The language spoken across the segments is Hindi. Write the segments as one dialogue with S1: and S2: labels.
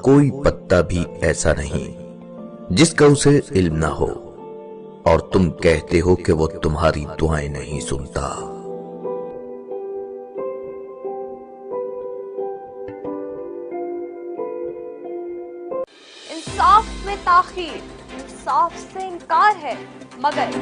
S1: कोई पत्ता भी ऐसा नहीं जिसका उसे इल्म ना हो, और तुम कहते हो कि वो तुम्हारी दुआएं नहीं सुनता।
S2: इंसाफ में ताखीर, इंसाफ से इनकार है, मगर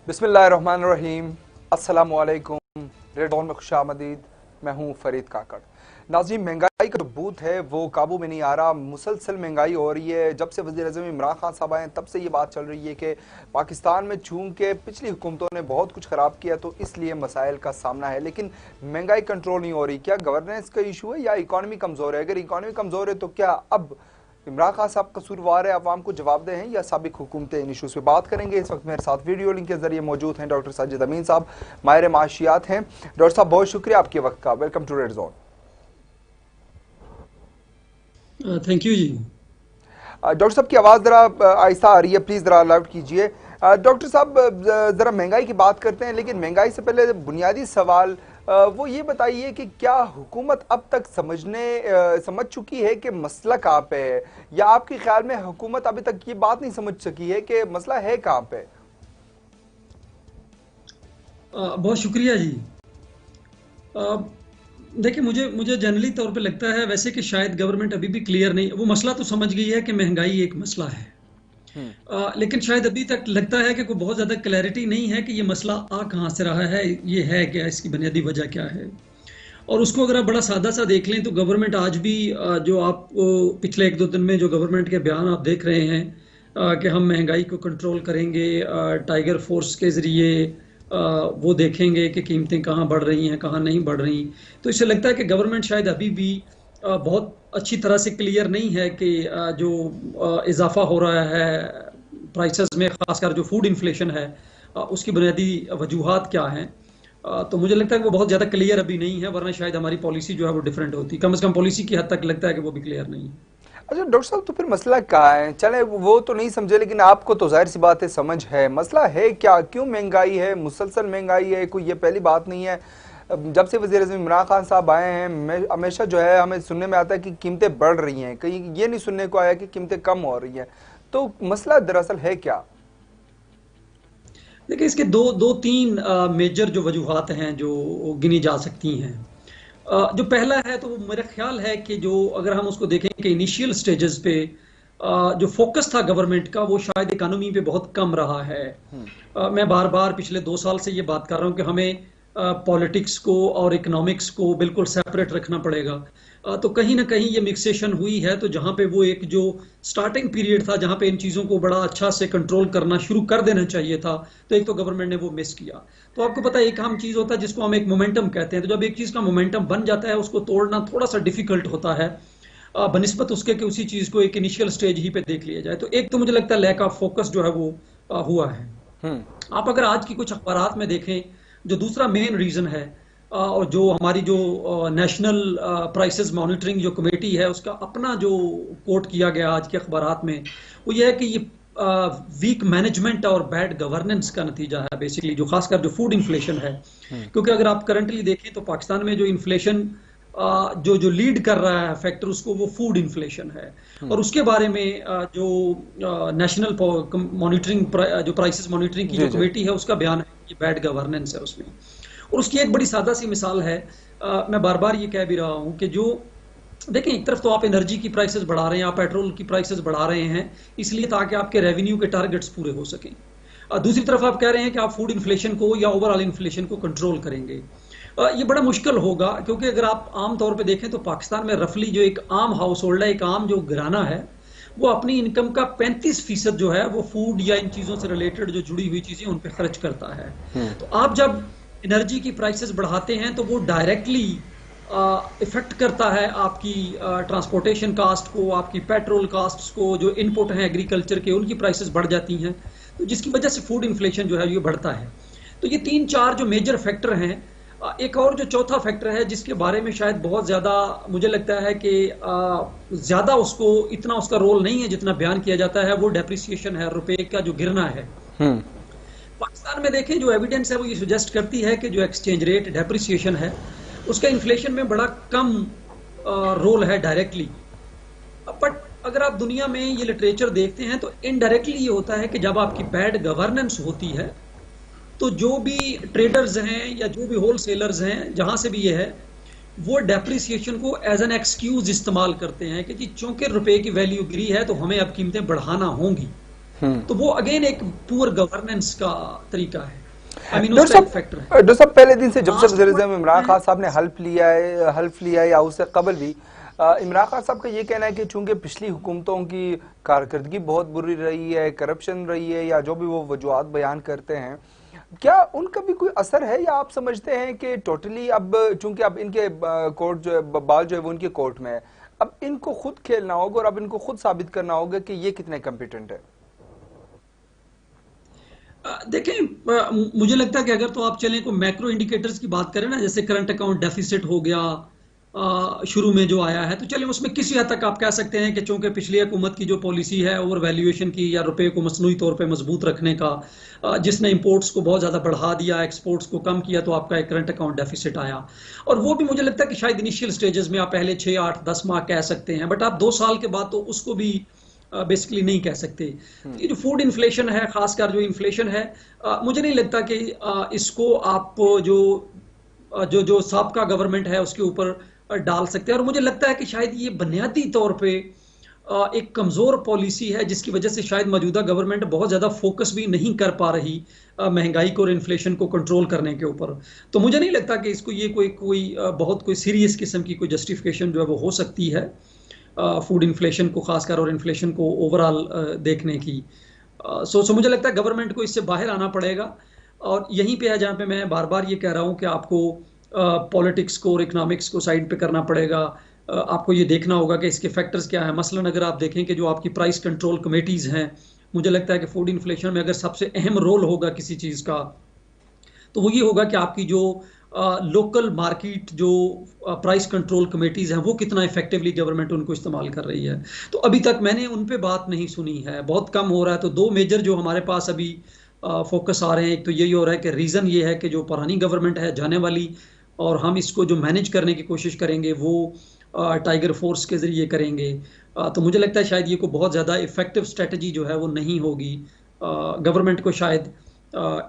S3: बिस्मिल्लाहिर्रहमानिर्रहीम, अस्सलामुअलैकुम। रेड ऑन में खुशामदीद। मैं हूं फरीद काकड़। नाज़रीन, महंगाई का जो बूथ है वो काबू में नहीं आ रहा। मुसलसल महंगाई हो रही है। जब से वज़ीर-ए-आज़म इमरान खान साहब आए तब से ये बात चल रही है कि पाकिस्तान में चूंकि पिछली हुकूमतों ने बहुत कुछ ख़राब किया तो इसलिए मसाइल का सामना है, लेकिन महंगाई कंट्रोल नहीं हो रही। क्या गवर्नेंस का इशू है या इकॉनमी कमज़ोर है? अगर इकॉनमी कमज़ोर है तो क्या अब इमरान खान साहब कसूरवार है, अवाम को जवाब दे हैं या साबिक हुकूमतें? इन इशूज़ पे बात करेंगे। इस वक्त मेरे साथ वीडियो लिंक के जरिए मौजूद हैं डॉक्टर साजिद अमीन साहब, माहिर माशियात हैं। डॉक्टर साहब, बहुत शुक्रिया आपके वक्त का। Welcome to red Zone.
S4: Thank you ji.
S3: Doctor साहब की आवाज़ ज़रा आहिस्ता आ रही है, प्लीज़ ज़रा लाउड कीजिए। डॉक्टर साहब, ज़रा महंगाई की बात करते हैं, लेकिन महंगाई से पहले बुनियादी सवाल वो ये बताइए कि क्या हुकूमत अब तक समझ चुकी है कि मसला कहाँ पे है, या आपके ख्याल में हुकूमत अभी तक ये बात नहीं समझ सकी है कि मसला है कहाँ पे?
S4: बहुत शुक्रिया जी। देखिए, मुझे जनरली तौर पे लगता है वैसे कि शायद गवर्नमेंट अभी भी क्लियर नहीं, वो मसला तो समझ गई है कि महंगाई एक मसला है, लेकिन शायद अभी तक लगता है कि कोई बहुत ज़्यादा क्लैरिटी नहीं है कि ये मसला आ कहाँ से रहा है, ये है क्या, इसकी बुनियादी वजह क्या है। और उसको अगर आप बड़ा सादा सा देख लें तो गवर्नमेंट आज भी जो आप पिछले 1-2 दिन में जो गवर्नमेंट के बयान आप देख रहे हैं कि हम महंगाई को कंट्रोल करेंगे, टाइगर फोर्स के ज़रिए वो देखेंगे कि कीमतें कहाँ बढ़ रही हैं, कहाँ नहीं बढ़ रही। तो इससे लगता है कि गवर्नमेंट शायद अभी भी बहुत अच्छी तरह से क्लियर नहीं है कि जो इजाफा हो रहा है प्राइसेस में, खासकर जो फूड इन्फ्लेशन है, उसकी बुनियादी वजूहात क्या हैं। तो मुझे लगता है कि वो बहुत ज़्यादा क्लियर अभी नहीं है, वरना शायद हमारी पॉलिसी जो है वो डिफरेंट होती। कम से कम पॉलिसी की हद तक लगता है कि वो भी क्लियर नहीं है।
S3: अच्छा डॉक्टर साहब, तो फिर मसला क्या है? चले वो तो नहीं समझे, लेकिन आपको तो जाहिर सी बात है समझ है। मसला है क्या? क्यों महंगाई है? मुसलसल महंगाई है, कोई ये पहली बात नहीं है। जब से वज़ीर-ए-आज़म इमरान खान साहब आए हैं हमेशा जो है हमें सुनने में आता है कि कीमतें बढ़ रही हैं, कहीं ये नहीं सुनने को आया कि कीमतें कम हो रही हैं। तो मसला दरअसल है क्या?
S4: देखिए, इसके दो तीन मेजर जो वजूहात हैं जो गिनी जा सकती हैं। जो पहला है तो वो मेरा ख्याल है कि जो अगर हम उसको देखें कि इनिशियल स्टेजेस पे जो फोकस था गवर्नमेंट का वो शायद इकोनॉमी पे बहुत कम रहा है। मैं बार बार पिछले 2 साल से ये बात कर रहा हूँ कि हमें पॉलिटिक्स को और इकोनॉमिक्स को बिल्कुल सेपरेट रखना पड़ेगा। तो कहीं ना कहीं ये मिक्सेशन हुई है, तो जहाँ पे वो एक जो स्टार्टिंग पीरियड था जहाँ पे इन चीज़ों को बड़ा अच्छा से कंट्रोल करना शुरू कर देना चाहिए था, तो एक तो गवर्नमेंट ने वो मिस किया। तो आपको पता है एक हम चीज़ होता है जिसको हम एक मोमेंटम कहते हैं, तो जब एक चीज़ का मोमेंटम बन जाता है उसको तोड़ना थोड़ा सा डिफिकल्ट होता है बनिस्बत उसके कि उसी चीज़ को एक इनिशियल स्टेज ही पे देख लिया जाए। तो एक तो मुझे लगता है लैक ऑफ फोकस जो है वो हुआ है। आप अगर आज की कुछ अखबारात में देखें, जो दूसरा मेन रीज़न है और जो हमारी जो नेशनल प्राइसेस मॉनिटरिंग जो कमेटी है उसका अपना जो कोट किया गया आज के अखबारात में, वो ये है कि ये वीक मैनेजमेंट और बैड गवर्नेंस का नतीजा है बेसिकली, जो खासकर जो फूड इन्फ्लेशन है। क्योंकि अगर आप करंटली देखें तो पाकिस्तान में जो इन्फ्लेशन जो लीड कर रहा है फैक्टर उसको वो फूड इन्फ्लेशन है, और उसके बारे में जो नेशनल मॉनिटरिंग जो प्राइसेस मॉनिटरिंग की जो कमेटी है उसका बयान है कि बैड गवर्नेंस है उसमें। और उसकी एक बड़ी सादा सी मिसाल है, मैं बार बार ये कह भी रहा हूँ कि जो देखें, एक तरफ तो आप एनर्जी की प्राइसेस बढ़ा रहे हैं, आप पेट्रोल की प्राइसेस बढ़ा रहे हैं इसलिए ताकि आपके रेवेन्यू के टारगेट्स पूरे हो सकें। दूसरी तरफ आप कह रहे हैं कि आप फूड इन्फ्लेशन को या ओवरऑल इन्फ्लेशन को कंट्रोल करेंगे। ये बड़ा मुश्किल होगा, क्योंकि अगर आप आम तौर पे देखें तो पाकिस्तान में रफली जो एक आम हाउस होल्ड है, एक आम जो घराना है, वो अपनी इनकम का 35% जो है वो फूड या इन चीज़ों से रिलेटेड जो जुड़ी हुई चीज़ें उन पर खर्च करता है। तो आप जब एनर्जी की प्राइसेस बढ़ाते हैं तो वो डायरेक्टली इफेक्ट करता है आपकी ट्रांसपोर्टेशन कास्ट को, आपकी पेट्रोल कास्ट्स को, जो इनपुट हैं एग्रीकल्चर के उनकी प्राइसेस बढ़ जाती हैं। तो जिसकी वजह से फूड इन्फ्लेशन जो है ये बढ़ता है। तो ये 3-4 जो मेजर फैक्टर हैं। एक और जो चौथा फैक्टर है जिसके बारे में शायद बहुत ज़्यादा मुझे लगता है कि ज़्यादा उसको इतना उसका रोल नहीं है जितना बयान किया जाता है, वो डेप्रिसिएशन है, रुपए का जो गिरना है। पाकिस्तान में देखें जो एविडेंस है वो ये सजेस्ट करती है कि जो एक्सचेंज रेट डेप्रिसिएशन है उसका इन्फ्लेशन में बड़ा कम रोल है डायरेक्टली। बट अगर आप दुनिया में ये लिटरेचर देखते हैं तो इनडायरेक्टली ये होता है कि जब आपकी बैड गवर्नेंस होती है तो जो भी ट्रेडर्स हैं या जो भी होलसेलर्स हैं जहां से भी ये है वो डेप्रिसिएशन को एज एन एक्सक्यूज इस्तेमाल करते हैं कि जी चूंकि रुपए की वैल्यू गिरी है तो हमें अब कीमतें बढ़ाना होंगी। तो वो अगेन एक पुअर गवर्नेंस का तरीका है।
S3: डॉक्टर साहब पहले दिन से जब से वज़ीर-ए-आज़म इमरान खान साहब ने हल्फ लिया है या उससे कबल भी इमरान खान साहब का ये कहना है कि चूंकि पिछली हुकूमतों की कारकर्दगी बहुत बुरी रही है, करप्शन रही है या जो भी वो वजूहात बयान करते हैं, क्या उनका भी कोई असर है या आप समझते हैं कि टोटली अब चूंकि अब इनके कोर्ट जो है बाल जो है वो उनके कोर्ट में है, अब इनको खुद खेलना होगा और अब इनको खुद साबित करना होगा कि ये कितने कॉम्पिटेंट है?
S4: देखें मुझे लगता है कि अगर तो आप चलें को मैक्रो इंडिकेटर्स की बात करें ना, जैसे करंट अकाउंट डेफिसिट हो गया शुरू में जो आया है, तो चलिए उसमें किसी हद तक आप कह सकते हैं कि चूंकि पिछली हुकूमत की जो पॉलिसी है ओवर वैल्यूएशन की या रुपए को मसनूई तौर पे मजबूत रखने का, जिसने इंपोर्ट्स को बहुत ज़्यादा बढ़ा दिया, एक्सपोर्ट्स को कम किया, तो आपका एक करंट अकाउंट डेफिसिट आया। और वो भी मुझे लगता है कि शायद इनिशियल स्टेजेस में आप पहले 6, 8, 10 माह कह सकते हैं, बट आप 2 साल के बाद तो उसको भी बेसिकली नहीं कह सकते। ये जो फूड इन्फ्लेशन है, खासकर जो इन्फ्लेशन है, मुझे नहीं लगता कि इसको आप जो साबका गवर्नमेंट है उसके ऊपर डाल सकते हैं। और मुझे लगता है कि शायद ये बुनियादी तौर पे एक कमज़ोर पॉलिसी है जिसकी वजह से शायद मौजूदा गवर्नमेंट बहुत ज़्यादा फोकस भी नहीं कर पा रही महंगाई को और इन्फ्लेशन को कंट्रोल करने के ऊपर। तो मुझे नहीं लगता कि इसको ये कोई बहुत कोई सीरियस किस्म की कोई जस्टिफिकेशन जो है वो हो सकती है फूड इन्फ्लेशन को खासकर और इन्फ्लेशन को ओवरऑल देखने की। सो मुझे लगता है गवर्नमेंट को इससे बाहर आना पड़ेगा। और यहीं पे है जहाँ पे मैं बार बार ये कह रहा हूँ कि आपको पॉलिटिक्स को और इकोनॉमिक्स को साइड पे करना पड़ेगा। आपको ये देखना होगा कि इसके फैक्टर्स क्या हैं। मसलन अगर आप देखें कि जो आपकी प्राइस कंट्रोल कमेटीज़ हैं, मुझे लगता है कि फूड इन्फ्लेशन में अगर सबसे अहम रोल होगा किसी चीज़ का तो वो ये होगा कि आपकी जो लोकल मार्केट जो प्राइस कंट्रोल कमेटीज़ हैं वो कितना इफेक्टिवली गवर्नमेंट उनको इस्तेमाल कर रही है। तो अभी तक मैंने उन पे बात नहीं सुनी है, बहुत कम हो रहा है। तो 2 मेजर जो हमारे पास अभी फोकस आ रहे हैं, एक तो यही हो रहा है कि रीज़न ये है कि जो पुरानी गवर्नमेंट है जाने वाली, और हम इसको जो मैनेज करने की कोशिश करेंगे वो टाइगर फोर्स के ज़रिए करेंगे। तो मुझे लगता है शायद ये को बहुत ज़्यादा इफेक्टिव स्ट्रेटजी जो है वो नहीं होगी। गवर्नमेंट को शायद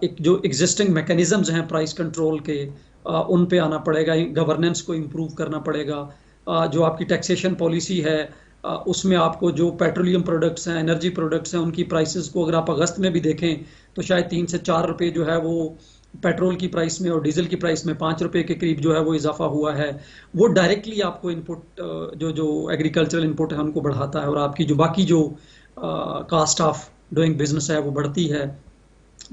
S4: एक जो एग्जिस्टिंग मैकेनिज़म्स हैं प्राइस कंट्रोल के उन पे आना पड़ेगा, गवर्नेंस को इम्प्रूव करना पड़ेगा। जो आपकी टैक्सेशन पॉलिसी है उसमें आपको जो पेट्रोलियम प्रोडक्ट्स हैं, एनर्जी प्रोडक्ट्स हैं, उनकी प्राइसेस को अगर आप अगस्त में भी देखें तो शायद 3 से 4 रुपये जो है वो पेट्रोल की प्राइस में और डीजल की प्राइस में 5 रुपये के करीब जो है वो इजाफा हुआ है। वो डायरेक्टली आपको इनपुट जो एग्रीकल्चरल इनपुट है उनको बढ़ाता है और आपकी जो बाकी जो कास्ट ऑफ डूइंग बिजनेस है वो बढ़ती है,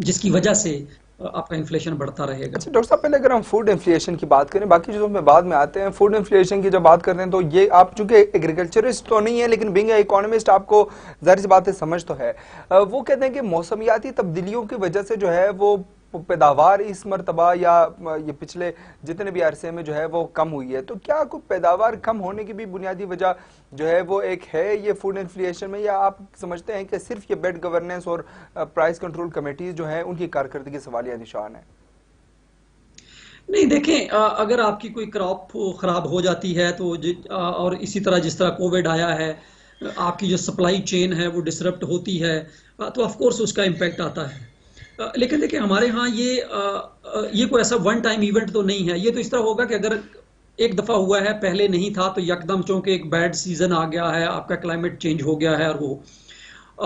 S4: जिसकी वजह से आपका इन्फ्लेशन बढ़ता रहेगा।
S3: अच्छा डॉक्टर साहब, पहले अगर हम फूड इन्फ्लेशन की बात करें, बाकी चीज़ों में बाद में आते हैं। फूड इन्फ्लेशन की जब बात करते हैं तो ये आप चूंकि एग्रीकल्चरिस्ट तो नहीं है लेकिन बीइंग इकोनॉमिस्ट आपको जाहिर सी बात है समझ तो है। वो कहते हैं कि मौसमियाती तब्दीलियों की वजह से जो है वो पैदावार इस मरतबा या ये पिछले जितने भी अरसे में जो है वो कम हुई है। तो क्या कोई पैदावार कम होने की भी बुनियादी वजह जो है वो एक है ये फूड इन्फ्लेशन में, या आप समझते हैं कि सिर्फ ये बेड गवर्नेंस और प्राइस कंट्रोल कमेटीज जो है उनकी कारकर्दगी सवालिया निशान है?
S4: नहीं देखें, अगर आपकी कोई क्रॉप खराब हो जाती है तो और इसी तरह जिस तरह कोविड आया है, आपकी जो सप्लाई चेन है वो डिसरप्ट होती है तो ऑफ कोर्स उसका इम्पैक्ट आता है। लेकिन देखिए हमारे यहाँ ये कोई ऐसा वन टाइम इवेंट तो नहीं है। ये तो इस तरह होगा कि अगर एक दफ़ा हुआ है, पहले नहीं था, तो यकदम चूंकि एक बैड सीजन आ गया है, आपका क्लाइमेट चेंज हो गया है और वो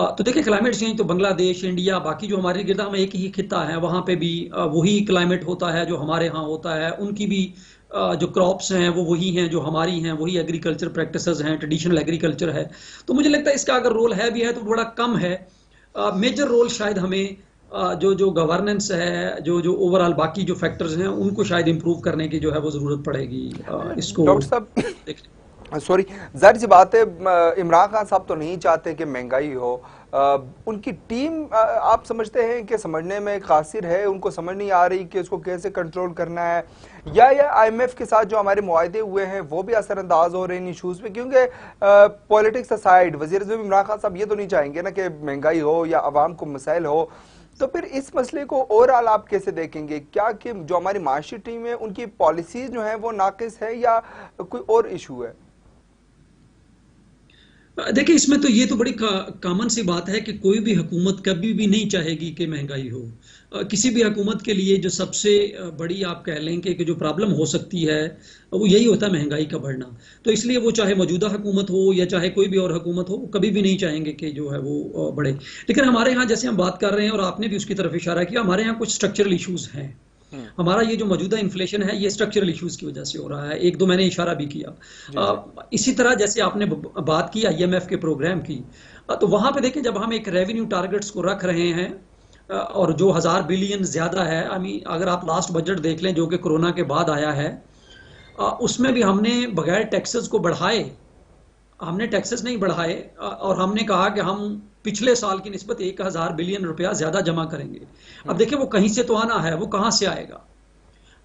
S4: तो देखिए क्लाइमेट चेंज तो बांग्लादेश, इंडिया, बाकी जो हमारे गिरदा में एक ही खिता है वहाँ पे भी वही क्लाइमेट होता है जो हमारे यहाँ होता है। उनकी भी जो क्रॉप्स हैं वो वही हैं जो हमारी हैं, वही एग्रीकल्चर प्रैक्टिसेस हैं, ट्रेडिशनल एग्रीकल्चर है। तो मुझे लगता है इसका अगर रोल है भी है तो बड़ा कम है। मेजर रोल शायद हमें जो गवर्नेंस है, जो ओवरऑल बाकी जो फैक्टर्स हैं उनको शायद इंप्रूव करने की जो है वो जरूरत पड़ेगी। इसको
S3: डॉक्टर साहब सॉरी, जाहिर सी बात है इमरान खान साहब तो नहीं चाहते कि महंगाई हो, उनकी टीम आप समझते हैं कि समझने में कासिर है, उनको समझ नहीं आ रही कि उसको कैसे कंट्रोल करना है, या IMF के साथ जो हमारे मुआहदे हुए हैं वो भी असरअंदाज हो रहे हैं इन इशूज़ पे? क्योंकि पॉलिटिक्स असाइड वज़ीर-ए-आज़म इमरान खान साहब ये तो नहीं चाहेंगे ना कि महंगाई हो या आवाम को मसाइल हो, तो फिर इस मसले को ओवरऑल आप कैसे देखेंगे? क्या कि जो हमारी माशी टीम है उनकी पॉलिसीज जो है वो नाकिस है या कोई और इशू है?
S4: देखिए, इसमें तो ये तो बड़ी कॉमन सी बात है कि कोई भी हुकूमत कभी भी नहीं चाहेगी कि महंगाई हो। किसी भी हुकूमत के लिए जो सबसे बड़ी आप कह लें कि जो प्रॉब्लम हो सकती है वो यही होता है, महंगाई का बढ़ना। तो इसलिए वो चाहे मौजूदा हुकूमत हो या चाहे कोई भी और हुकूमत हो, कभी भी नहीं चाहेंगे कि जो है वो बढ़े। लेकिन हमारे यहाँ जैसे हम बात कर रहे हैं और आपने भी उसकी तरफ इशारा किया, हमारे यहाँ कुछ स्ट्रक्चरल इशूज़ हैं। हमारा ये जो मौजूदा इन्फ्लेशन है ये स्ट्रक्चरल इश्यूज की वजह से हो रहा है। एक दो मैंने इशारा भी किया। इसी तरह जैसे आपने बात की IMF के प्रोग्राम की, तो वहां पे देखें, जब हम एक रेवेन्यू टारगेट्स को रख रहे हैं और जो 1000 बिलियन ज्यादा है, अगर आप लास्ट बजट देख लें जो कि कोरोना के बाद आया है, उसमें भी हमने बगैर टैक्सेस को बढ़ाए, हमने टैक्सेस नहीं बढ़ाए और हमने कहा कि हम पिछले साल की निस्बत 1000 बिलियन रुपया ज्यादा जमा करेंगे। अब देखिए, वो कहीं से तो आना है, वो कहां से आएगा?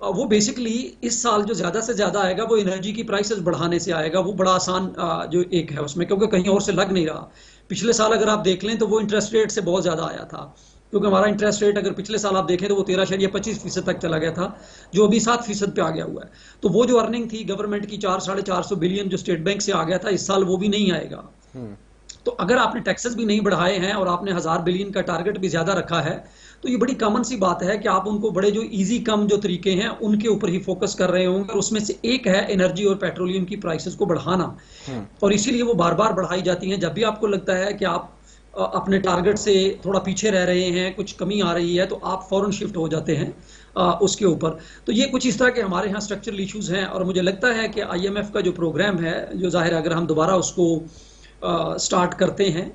S4: वो बेसिकली इस साल जो ज्यादा से ज्यादा आएगा वो एनर्जी की प्राइसेस बढ़ाने से आएगा। वो बड़ा आसान जो एक है उसमें, क्योंकि कहीं और से लग नहीं रहा। पिछले साल अगर आप देख लें तो वो इंटरेस्ट रेट से बहुत ज्यादा आया था, क्योंकि हमारा इंटरेस्ट रेट अगर पिछले साल आप देखें तो वो 13.25% तक चला गया था, जो अभी 7% पे आ गया हुआ है। तो वो जो अर्निंग थी गवर्नमेंट की 400-450 बिलियन जो स्टेट बैंक से आ गया था, इस साल वो भी नहीं आएगा। तो अगर आपने टैक्सेस भी नहीं बढ़ाए हैं और आपने 1000 बिलियन का टारगेट भी ज्यादा रखा है, तो ये बड़ी कॉमन सी बात है कि आप उनको बड़े जो इजी कम जो तरीके हैं उनके ऊपर ही फोकस कर रहे होंगे। और उसमें से एक है एनर्जी और पेट्रोलियम की प्राइसेस को बढ़ाना, और इसीलिए वो बार बार बढ़ाई जाती हैं। जब भी आपको लगता है कि आप अपने टारगेट से थोड़ा पीछे रह रहे हैं, कुछ कमी आ रही है, तो आप फौरन शिफ्ट हो जाते हैं उसके ऊपर। तो ये कुछ इस तरह के हमारे यहाँ स्ट्रक्चरल इश्यूज हैं। और मुझे लगता है कि IMF का जो प्रोग्राम है, जो जाहिर अगर हम दोबारा उसको स्टार्ट करते हैं,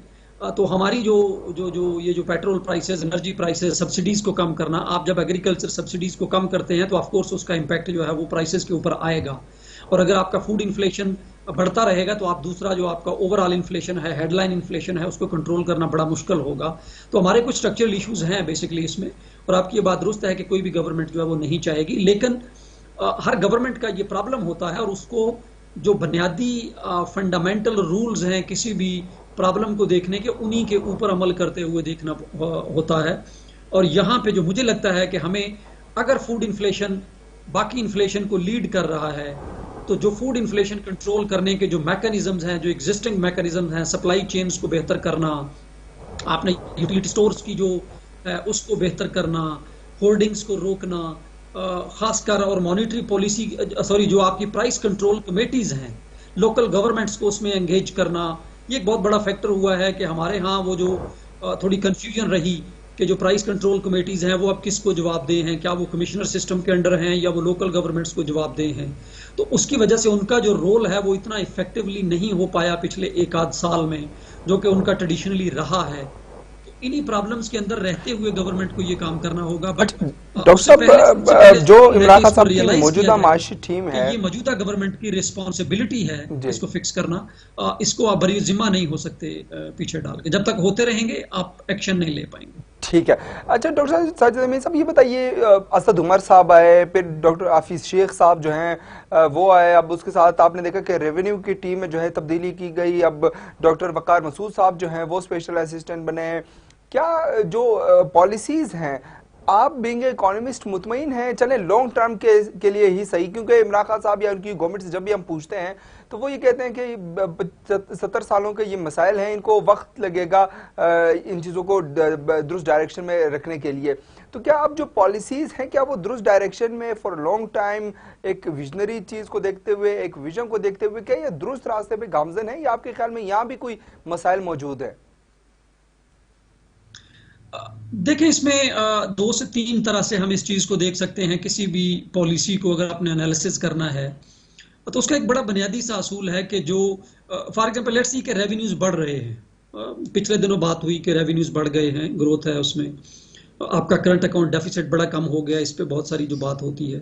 S4: तो हमारी ये जो petrol prices, energy prices, subsidies को कम करना, आप जब एग्रीकल्चर सब्सिडीज को कम करते हैं तो ऑफ कोर्स उसका इम्पैक्ट जो है वो प्राइसेस के ऊपर आएगा। और अगर आपका फूड इन्फ्लेशन बढ़ता रहेगा तो आप दूसरा जो आपका ओवरऑल इन्फ्लेशन है, हेडलाइन इन्फ्लेशन है, उसको कंट्रोल करना बड़ा मुश्किल होगा। तो हमारे कुछ स्ट्रक्चरल इश्यूज हैं बेसिकली इसमें। और आपकी ये बात दुरुस्त है कि कोई भी गवर्नमेंट जो है वो नहीं चाहेगी, लेकिन हर गवर्नमेंट का ये प्रॉब्लम होता है और उसको जो बुनियादी फंडामेंटल रूल्स हैं किसी भी प्रॉब्लम को देखने के, उन्हीं के ऊपर अमल करते हुए देखना होता है। और यहाँ पे जो मुझे लगता है कि हमें, अगर फूड इन्फ्लेशन बाकी इन्फ्लेशन को लीड कर रहा है, तो जो फूड इन्फ्लेशन कंट्रोल करने के जो मैकेनिज्म्स हैं, जो एग्जिस्टिंग मैकेनिज्म्स हैं, सप्लाई चेन्स को बेहतर करना, आपने यूटिलिटी स्टोर्स की जो है उसको बेहतर करना, होर्डिंग्स को रोकना, खासकर और मॉनिटरी पॉलिसी जो आपकी प्राइस कंट्रोल कमेटीज हैं, लोकल गवर्नमेंट्स को उसमें एंगेज करना, ये एक बहुत बड़ा फैक्टर हुआ है कि हमारे यहाँ वो जो थोड़ी कंफ्यूजन रही कि जो प्राइस कंट्रोल कमेटीज हैं वो अब किसको जवाबदेह हैं, क्या वो कमिश्नर सिस्टम के अंडर हैं या वो लोकल गवर्नमेंट्स को जवाबदेह हैं। तो उसकी वजह से उनका जो रोल है वो इतना इफेक्टिवली नहीं हो पाया पिछले एक आध साल में, जो कि उनका ट्रेडिशनली रहा है। इन्हीं प्रॉब्लम्स के अंदर रहते हुए गवर्नमेंट को ये काम करना होगा। बट
S3: डॉक्टर साहब, जो इमरान खान साहब की मौजूदा माशी टीम है,
S4: ये मौजूदा गवर्नमेंट की रिस्पॉन्सिबिलिटी है इसको फिक्स करना। इसको आप बड़ी जिम्मा नहीं हो सकते पीछे डाल के, जब तक होते रहेंगे आप एक्शन नहीं ले पाएंगे।
S3: ठीक है। अच्छा डॉक्टर साजिद अमीन साहब, ये बताइए, असद उमर साहब आए, फिर डॉक्टर हाफिज शेख साहब जो हैं वो आए, अब उसके साथ आपने देखा कि रेवेन्यू की टीम में जो है तब्दीली की गई, अब डॉक्टर वकार मसूद साहब जो हैं वो स्पेशल असिस्टेंट बने हैं। क्या जो पॉलिसीज हैं, आप बीइंग इकोनॉमिस्ट मुतमईन हैं, चले लॉन्ग टर्म के लिए ही सही? क्योंकि इमरान खान साहब या उनकी गवर्नमेंट से जब भी हम पूछते हैं तो वो ये कहते हैं कि 70 सालों के ये मसाइल हैं, इनको वक्त लगेगा इन चीज़ों को दुरुस्त डायरेक्शन में रखने के लिए। तो क्या अब जो पॉलिसीज हैं, क्या वो दुरुस्त डायरेक्शन में फॉर लॉन्ग टाइम एक विजनरी चीज़ को देखते हुए, एक विजन को देखते हुए, क्या ये दुरुस्त रास्ते पे गामजन है, या आपके ख्याल में यहाँ भी कोई मसाइल मौजूद है?
S4: देखिए, इसमें 2 से 3 तरह से हम इस चीज को देख सकते हैं। किसी भी पॉलिसी को अगर आपने एनालिसिस करना है तो उसका एक बड़ा बुनियादी सा असूल है कि जो फॉर एग्जांपल लेट्स सी के रेवेन्यूज बढ़ रहे हैं। पिछले दिनों बात हुई कि रेवेन्यूज बढ़ गए हैं, ग्रोथ है उसमें, आपका करंट अकाउंट डेफिसिट बड़ा कम हो गया, इस पे बहुत सारी जो बात होती है।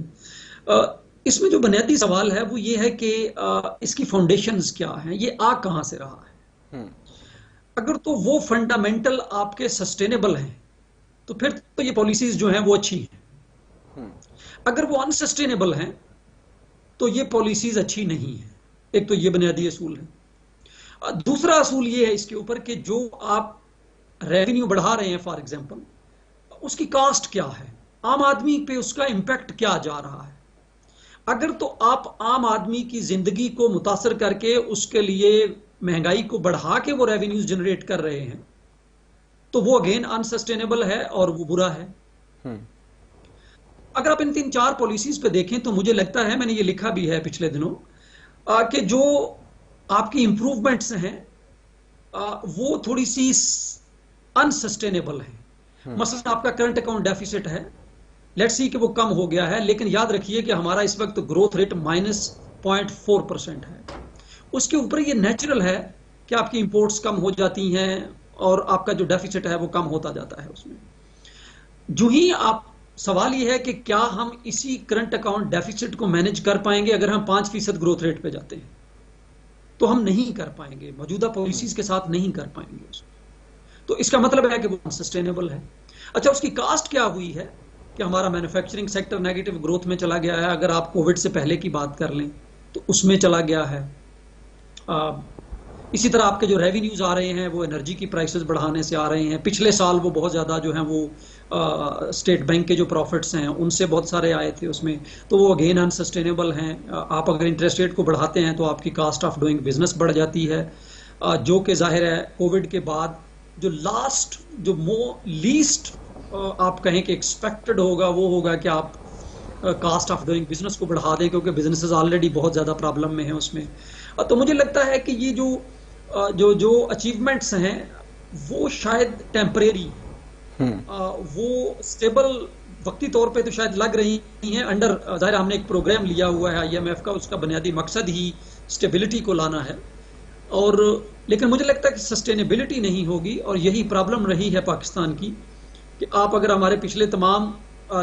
S4: इसमें जो बुनियादी सवाल है वो ये है कि इसकी फाउंडेशंस क्या हैं, ये आ कहाँ से रहा है। अगर तो वो फंडामेंटल आपके सस्टेनेबल हैं तो फिर तो ये पॉलिसीज जो हैं वो अच्छी हैं। अगर वो अनसस्टेनेबल हैं तो ये पॉलिसीज अच्छी नहीं है। एक तो ये बुनियादी असूल है। दूसरा असूल ये है इसके ऊपर कि जो आप रेवेन्यू बढ़ा रहे हैं फॉर एग्जांपल, उसकी कास्ट क्या है, आम आदमी पे उसका इंपैक्ट क्या जा रहा है। अगर तो आप आम आदमी की जिंदगी को मुतासर करके उसके लिए महंगाई को बढ़ा के वो रेवेन्यूज जनरेट कर रहे हैं तो वो अगेन अनसस्टेनेबल है और वो बुरा है। अगर आप इन 3-4 पॉलिसीज पे देखें तो मुझे लगता है, मैंने ये लिखा भी है पिछले दिनों, कि जो आपकी इंप्रूवमेंट्स हैं वो थोड़ी सी अनसस्टेनेबल है। मसलन आपका करंट अकाउंट डेफिसिट है, लेट्स सी कि वो कम हो गया है, लेकिन याद रखिए कि हमारा इस वक्त ग्रोथ रेट -0.4% है। उसके ऊपर ये नेचुरल है कि आपकी इंपोर्ट्स कम हो जाती हैं और आपका जो डेफिसिट है वो कम होता जाता है उसमें। जो ही आप, सवाल ये है कि क्या हम इसी करंट अकाउंट डेफिसिट को मैनेज कर पाएंगे। अगर हम 5% ग्रोथ रेट पे जाते हैं तो हम नहीं कर पाएंगे, मौजूदा पॉलिसीज के साथ नहीं कर पाएंगे उसको। तो इसका मतलब है कि वो अनसस्टेनेबल है। अच्छा, उसकी कास्ट क्या हुई है कि हमारा मैन्युफैक्चरिंग सेक्टर नेगेटिव ग्रोथ में चला गया है। अगर आप कोविड से पहले की बात कर लें तो उसमें चला गया है। इसी तरह आपके जो रेवेन्यूज आ रहे हैं वो एनर्जी की प्राइसेस बढ़ाने से आ रहे हैं। पिछले साल वो बहुत ज़्यादा जो हैं वो स्टेट बैंक के जो प्रॉफिट्स हैं उनसे बहुत सारे आए थे उसमें, तो वो अगेन अनसस्टेनेबल हैं। आप अगर इंटरेस्ट रेट को बढ़ाते हैं तो आपकी कास्ट ऑफ डूइंग बिजनेस बढ़ जाती है, जो कि जाहिर है कोविड के बाद जो लास्ट जो लीस्ट आप कहें कि एक्सपेक्टेड होगा वो होगा कि आप कास्ट ऑफ डूइंग बिजनेस को बढ़ा दें, क्योंकि बिजनेसेस ऑलरेडी बहुत ज़्यादा प्रॉब्लम में हैं उसमें। तो मुझे लगता है कि ये जो अचीवमेंट्स हैं वो शायद टेम्परेरी, वो स्टेबल वक्ती तौर पे तो शायद लग रही हैं अंडर, ज़ाहिर हमने एक प्रोग्राम लिया हुआ है IMF का, उसका बुनियादी मकसद ही स्टेबिलिटी को लाना है। और लेकिन मुझे लगता है कि सस्टेनेबिलिटी नहीं होगी, और यही प्रॉब्लम रही है पाकिस्तान की कि आप अगर हमारे पिछले तमाम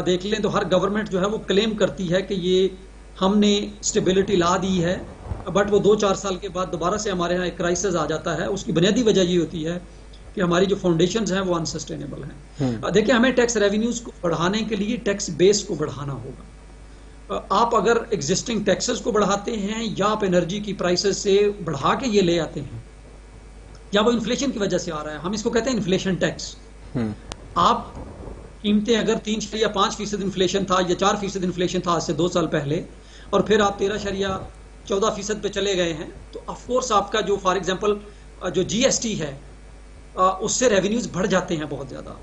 S4: देख लें तो हर गवर्नमेंट जो है वो क्लेम करती है कि ये हमने स्टेबिलिटी ला दी है, बट वो 2-4 साल के बाद दोबारा से हमारे यहाँ एक क्राइसिस आ जाता है। उसकी बुनियादी वजह ये होती है कि हमारी जो फाउंडेशंस हैं वो अनसस्टेनेबल हैं। देखिए, हमें टैक्स रेवेन्यूज को बढ़ाने के लिए टैक्स बेस को बढ़ाना होगा। आप अगर एग्जिस्टिंग टैक्सेस को बढ़ाते हैं या आप एनर्जी की प्राइसेस से बढ़ा के ये ले आते हैं, या वो इन्फ्लेशन की वजह से आ रहा है, हम इसको कहते हैं इन्फ्लेशन टैक्स। आप कीमतें अगर 3 या 5% इन्फ्लेशन था या 4% इन्फ्लेशन था आज से 2 साल पहले, और फिर आप 13.14% पे चले गए हैं, तो ऑफकोर्स आपका जो फॉर एग्जांपल जो GST है उससे रेवेन्यूज बढ़ जाते हैं बहुत ज्यादा।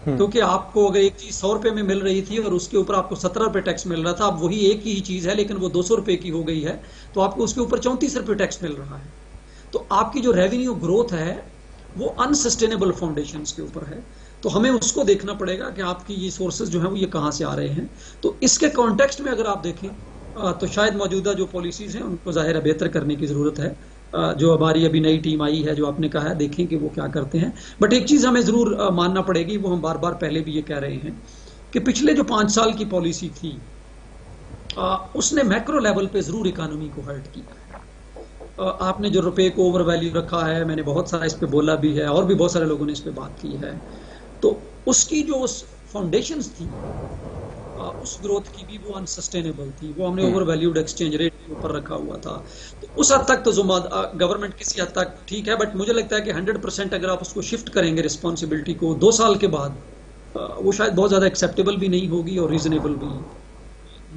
S4: क्योंकि आपको अगर एक चीज 100 रुपए में मिल रही थी और उसके ऊपर आपको 17 रुपए टैक्स मिल रहा था, अब वही एक ही चीज है लेकिन वो 200 रुपए की हो गई है, तो आपको उसके ऊपर 34 रुपए टैक्स मिल रहा है। तो आपकी जो रेवेन्यू ग्रोथ है वो अनसस्टेनेबल फाउंडेशंस के ऊपर है। तो हमें उसको देखना पड़ेगा कि आपकी ये सोर्सेज जो हैं वो ये कहाँ से आ रहे हैं। तो इसके कॉन्टेक्स्ट में अगर आप देखें तो शायद मौजूदा जो पॉलिसीज हैं उनको ज़ाहिर है बेहतर करने की ज़रूरत है। जो हमारी अभी नई टीम आई है, जो आपने कहा है, देखें कि वो क्या करते हैं। बट एक चीज़ हमें ज़रूर मानना पड़ेगी, वो हम बार बार पहले भी ये कह रहे हैं कि पिछले जो 5 साल की पॉलिसी थी उसने मैक्रो लेवल पे ज़रूर इकानमी को हर्ट किया। आपने जो रुपए को ओवर वैल्यू रखा है, मैंने बहुत सारा इस पर बोला भी है और भी बहुत सारे लोगों ने इस पर बात की है, तो उसकी जो फाउंडेशंस थी उस ग्रोथ की भी वो अनसस्टेनेबल थी। वो हमने ओवर वैल्यूड एक्सचेंज रेट के ऊपर रखा हुआ था। तो उस हद तक तो गवर्नमेंट किसी हद तक ठीक है, बट मुझे लगता है कि 100% अगर आप उसको शिफ्ट करेंगे रिस्पॉन्सिबिलिटी को 2 साल के बाद, वो शायद बहुत ज़्यादा एक्सेप्टेबल भी नहीं होगी और रीजनेबल भी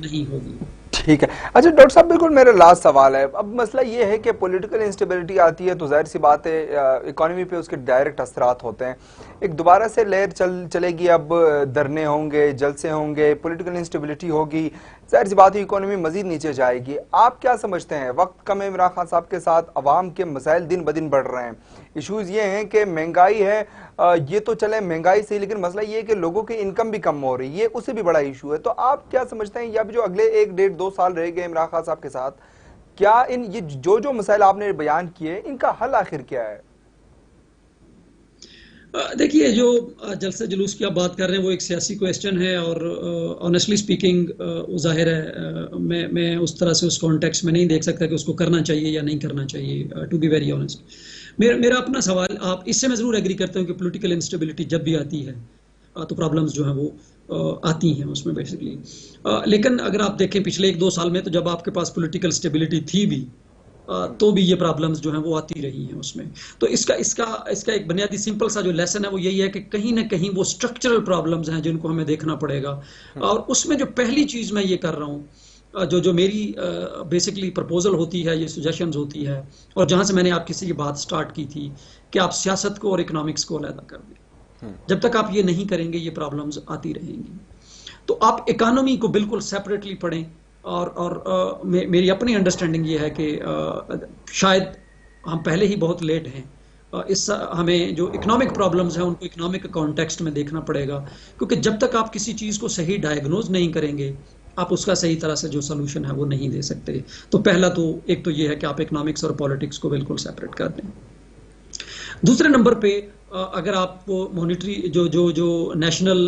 S4: नहीं होगी।
S3: ठीक है। अच्छा डॉक्टर साहब, बिल्कुल मेरा लास्ट सवाल है। अब मसला ये है कि पॉलिटिकल इंस्टेबिलिटी आती है तो जाहिर सी बात है इकोनॉमी पे उसके डायरेक्ट असरात होते हैं। एक दोबारा से लहर चलेगी, अब धरने होंगे, जलसे होंगे, पॉलिटिकल इंस्टेबिलिटी होगी, जाहिर सी बात है इकोनॉमी मजीद नीचे जाएगी। आप क्या समझते हैं, वक्त कम है इमरान खान साहब के साथ, अवाम के मसाइल दिन ब दिन बढ़ रहे हैं, इशूज़ ये हैं कि महंगाई है, ये तो चले महंगाई से, लेकिन मसला ये है कि लोगों की इनकम भी कम हो रही है, ये उससे भी बड़ा इशू है। तो आप क्या समझते हैं, या जो अगले 1-1.5-2 साल रह गए इमरान खान साहब के साथ, क्या ये जो मसाइल आपने बयान किए इनका हल आखिर क्या है?
S4: देखिए, जो जलसे जुलूस की आप बात कर रहे हैं वो एक सियासी क्वेश्चन है, और ऑनेस्टली स्पीकिंग जाहिर है मैं उस तरह से उस कॉन्टेक्स्ट में नहीं देख सकता कि उसको करना चाहिए या नहीं करना चाहिए, टू बी वेरी ऑनेस्ट। मेरा अपना सवाल, आप इससे मैं ज़रूर एग्री करता हूँ कि पॉलिटिकल इंस्टेबिलिटी जब भी आती है तो प्रॉब्लम्स जो हैं वो आती हैं उसमें बेसिकली। लेकिन अगर आप देखें पिछले 1-2 साल में, तो जब आपके पास पॉलिटिकल स्टेबिलिटी थी भी तो भी ये प्रॉब्लम्स जो हैं वो आती रही हैं उसमें। तो इसका एक बुनियादी सिंपल सा जो लेसन है वो यही है कि कहीं ना कहीं वो स्ट्रक्चरल प्रॉब्लम्स हैं जिनको हमें देखना पड़ेगा। और उसमें जो पहली चीज़ मैं ये कर रहा हूँ, जो मेरी बेसिकली प्रपोजल होती है, ये सजेशंस होती है, और जहाँ से मैंने आपकी से ये बात स्टार्ट की थी कि आप सियासत को और इकोनॉमिक्स को अलग कर दें। जब तक आप ये नहीं करेंगे ये प्रॉब्लम्स आती रहेंगी। तो आप इकोनॉमी को बिल्कुल सेपरेटली पढ़ें। और मेरी अपनी अंडरस्टैंडिंग ये है कि शायद हम पहले ही बहुत लेट हैं। हमें जो इकोनॉमिक प्रॉब्लम्स हैं उनको इकोनॉमिक कॉन्टेक्स्ट में देखना पड़ेगा, क्योंकि जब तक आप किसी चीज़ को सही डायग्नोज नहीं करेंगे आप उसका सही तरह से जो सोल्यूशन है वो नहीं दे सकते। तो पहला तो एक तो ये है कि आप इकोनॉमिक्स और पॉलिटिक्स को बिल्कुल सेपरेट कर दें। दूसरे नंबर पे अगर आप वो मॉनिटरी जो नेशनल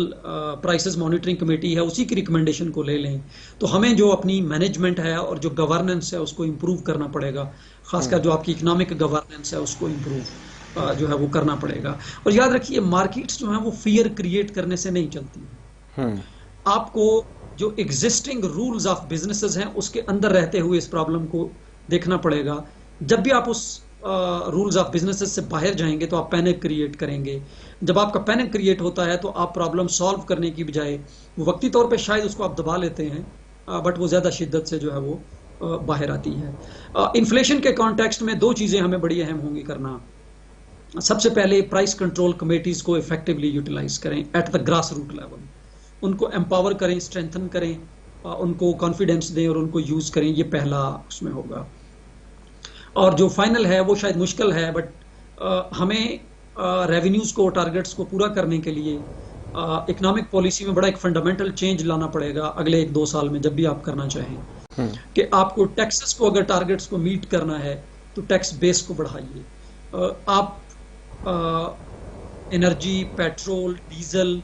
S4: प्राइसेस मॉनिटरिंग कमेटी है उसी की रिकमेंडेशन को ले लें, तो हमें जो अपनी मैनेजमेंट है और जो गवर्नेंस है उसको इम्प्रूव करना पड़ेगा। खासकर जो आपकी इकोनॉमिक गवर्नेंस है उसको इम्प्रूव जो है वो करना पड़ेगा। और याद रखिए मार्केट्स जो है वो फियर क्रिएट करने से नहीं चलती। आपको जो एग्जिस्टिंग रूल्स ऑफ बिजनेसेस हैं उसके अंदर रहते हुए इस प्रॉब्लम को देखना पड़ेगा। जब भी आप उस रूल्स ऑफ बिजनेसेस से बाहर जाएंगे तो आप पैनिक क्रिएट करेंगे। जब आपका पैनिक क्रिएट होता है तो आप प्रॉब्लम सॉल्व करने की बजाय वो वक्ती तौर पे शायद उसको आप दबा लेते हैं, बट वो ज़्यादा शिद्दत से जो है वो बाहर आती है। इन्फ्लेशन के कॉन्टेक्स्ट में 2 चीज़ें हमें बड़ी अहम होंगी करना। सबसे पहले प्राइस कंट्रोल कमेटीज़ को इफेक्टिवली यूटिलाइज करें at the grass root level, उनको एम्पावर करें, स्ट्रेंथन करें, उनको कॉन्फिडेंस दें और उनको यूज़ करें। ये पहला उसमें होगा। और जो फाइनल है वो शायद मुश्किल है, बट हमें रेवेन्यूज़ को, टारगेट्स को पूरा करने के लिए इकोनॉमिक पॉलिसी में बड़ा एक फंडामेंटल चेंज लाना पड़ेगा अगले 1-2 साल में, जब भी आप करना चाहें कि आपको टैक्सेस को, अगर टारगेट्स को मीट करना है तो टैक्स बेस को बढ़ाइए। आप एनर्जी, पेट्रोल, डीजल,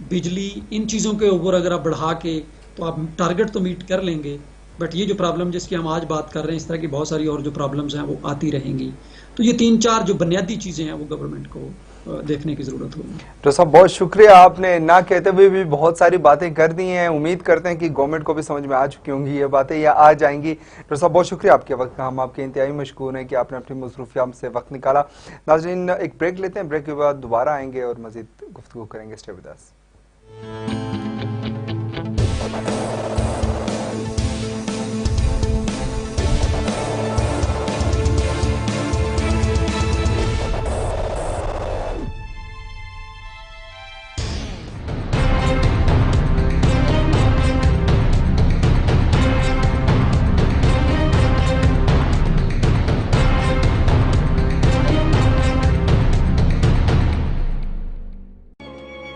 S4: बिजली, इन चीज़ों के ऊपर अगर आप बढ़ा के तो आप टारगेट तो मीट कर लेंगे, बट ये जो प्रॉब्लम जिसकी हम आज बात कर रहे हैं, इस तरह की बहुत सारी और जो प्रॉब्लम्स हैं वो आती रहेंगी। तो ये 3-4 जो बुनियादी चीज़ें हैं वो गवर्नमेंट को देखने की ज़रूरत होगी।
S3: डॉक्टर साहब बहुत शुक्रिया, आपने ना कहते हुए भी बहुत सारी बातें कर दी हैं। उम्मीद करते हैं कि गवर्नमेंट को भी समझ में आ चुकी होंगी ये बातें या आ जाएंगी। डॉक्टर साहब बहुत शुक्रिया आपके वक्त का, हम आपके इंतहाई मशकूर हैं कि आपने अपनी मसरूफियात से वक्त निकाला। नाज़रीन एक ब्रेक लेते हैं, ब्रेक के बाद दोबारा आएंगे और मज़ीद गुफ्तगू करेंगे। Stay with us.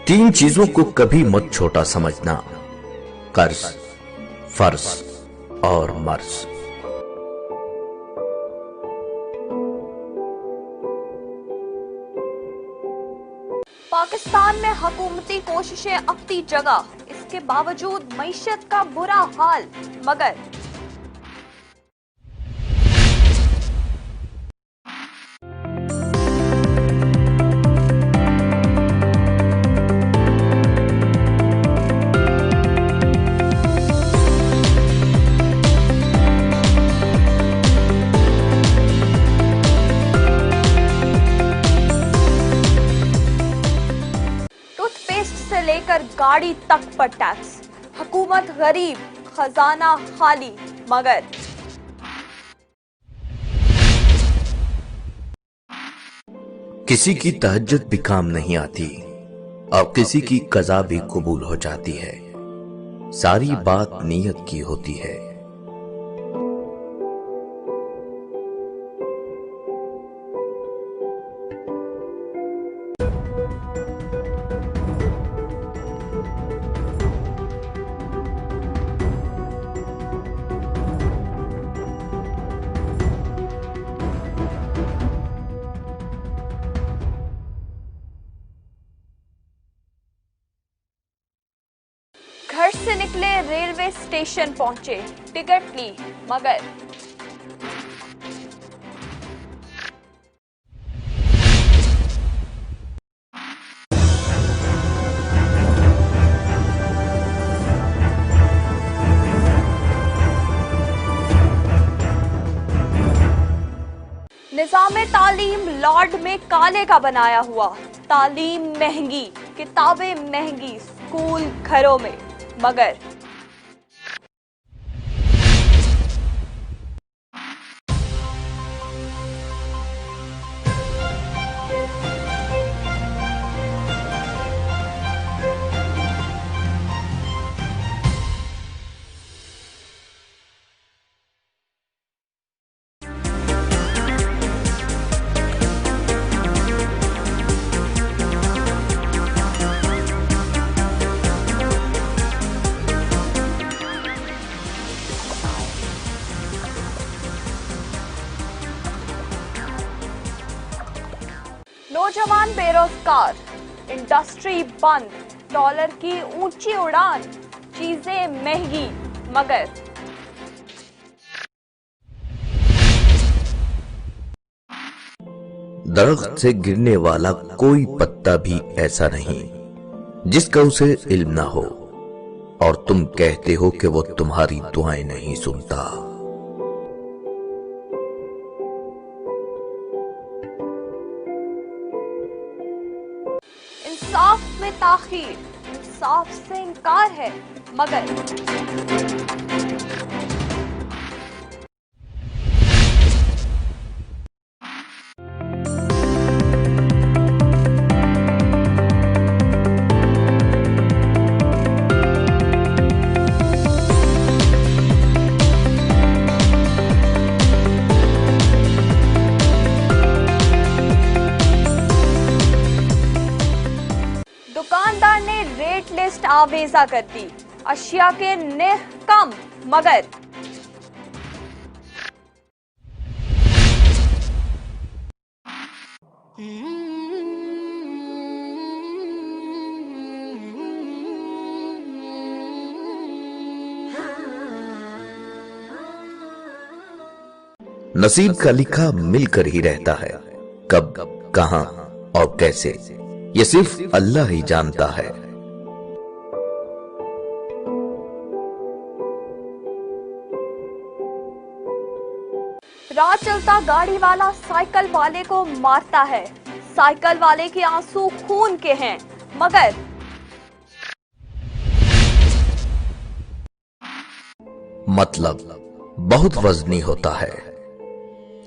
S1: तीन चीजों को कभी मत छोटा समझना: कर्ज, फर्ज और मर्ज।
S2: पाकिस्तान में हुकूमती कोशिशें अपनी जगह, इसके बावजूद मईशत का बुरा हाल। मगर गाड़ी तक पर टैक्स, हुकूमत गरीब, खजाना खाली। मगर
S1: किसी की तहज्जुद भी काम नहीं आती और किसी की कज़ा भी कबूल हो जाती है। सारी बात नीयत की होती है।
S2: घर से निकले, रेलवे स्टेशन पहुंचे, टिकट ली, मगर निजाम तालीम लॉर्ड में काले का बनाया हुआ। तालीम महंगी, किताबें महंगी, स्कूल घरों में, मगर नौजवान बेरोजगार, इंडस्ट्री बंद, डॉलर की ऊंची उड़ान, चीजें महंगी, मगर
S1: दरख्त से गिरने वाला कोई पत्ता भी ऐसा नहीं जिसका उसे इल्म ना हो, और तुम कहते हो कि वो तुम्हारी दुआएं नहीं सुनता।
S2: इंसाफ में ताखीर, इंसाफ से इनकार है, मगर दुकानदार ने रेट लिस्ट आवेजा कर दी, अशिया के निर्ख कम, मगर
S1: नसीब का लिखा मिलकर ही रहता है, कब, कहां और कैसे, ये सिर्फ अल्लाह ही जानता है।
S2: राह चलता गाड़ी वाला साइकिल वाले को मारता है, साइकिल वाले के आंसू खून के हैं, मगर
S1: मतलब बहुत वजनी होता है,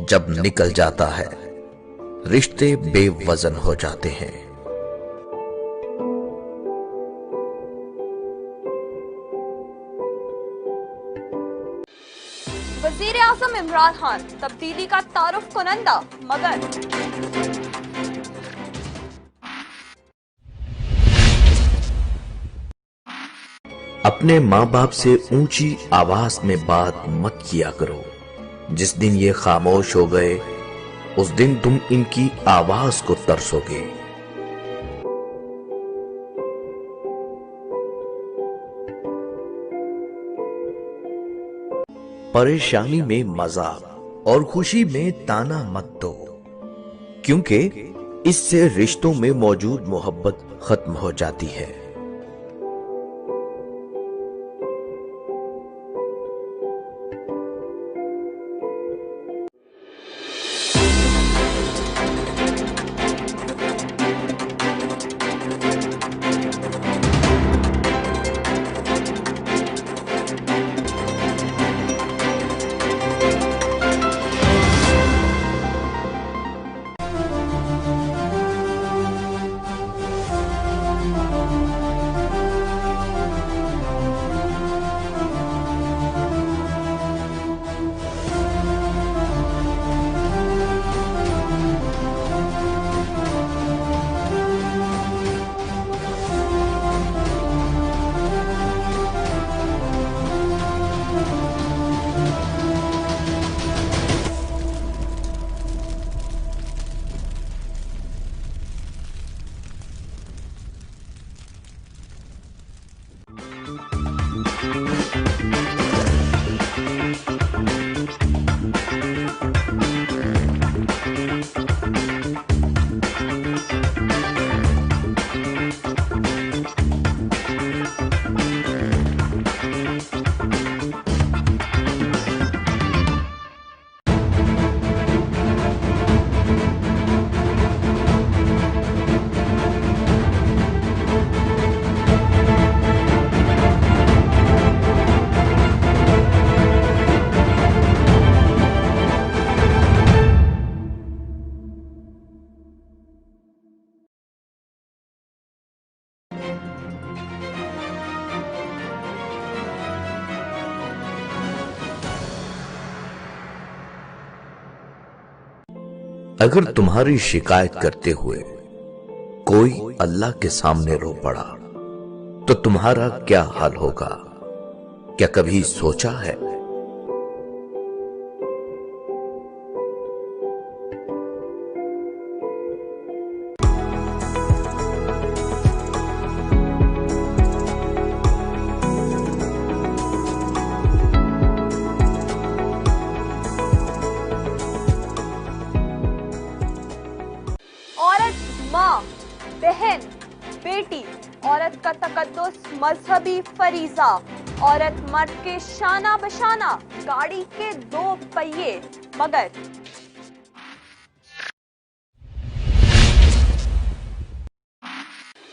S1: जब निकल जाता है रिश्ते बेवजन हो जाते हैं।
S2: वजीर आजम इमरान खान तब्दीली का तारुफ कुनंदा, मगर
S1: अपने माँ बाप से ऊंची आवाज में बात मत किया करो। जिस दिन ये खामोश हो गए उस दिन तुम इनकी आवाज को तरसोगे। परेशानी में मजाक और खुशी में ताना मत दो, क्योंकि इससे रिश्तों में मौजूद मोहब्बत खत्म हो जाती है। अगर तुम्हारी शिकायत करते हुए कोई अल्लाह के सामने रो पड़ा तो तुम्हारा क्या हाल होगा? क्या कभी सोचा है?
S2: औरत माँ, बहन, बेटी, औरत का तकद्दुस मजहबी फरीजा, औरत मर्द के शाना बशाना, गाड़ी के दो पहिए, मगर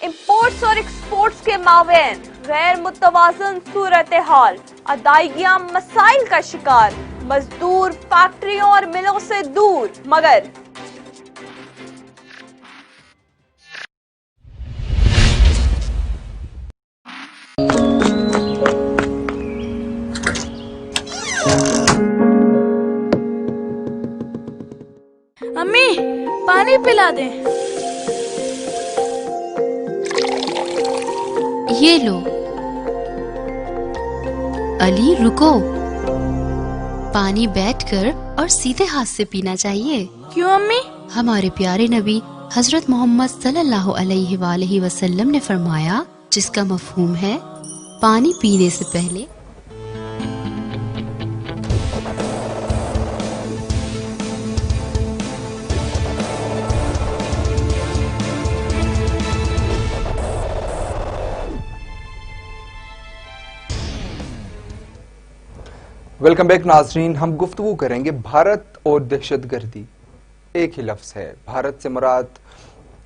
S2: इंपोर्ट्स और एक्सपोर्ट्स के मावेन गैर मुतवाजन सूरत हाल, अदायगियां मसाइल का शिकार, मजदूर फैक्ट्रियों और मिलों से दूर, मगर
S5: अम्मी पानी पिला दे।
S6: ये लो। अली रुको, पानी बैठकर और सीधे हाथ से पीना चाहिए।
S5: क्यों अम्मी?
S6: हमारे प्यारे नबी हजरत मोहम्मद सल्लल्लाहु अलैहि वसल्लम ने फरमाया, जिसका मफहूम है पानी पीने से पहले
S3: वेलकम बैक नाजरीन। हम गुफ्तगू करेंगे भारत और दहशतगर्दी। एक ही लफ्ज़ है। भारत से मुराद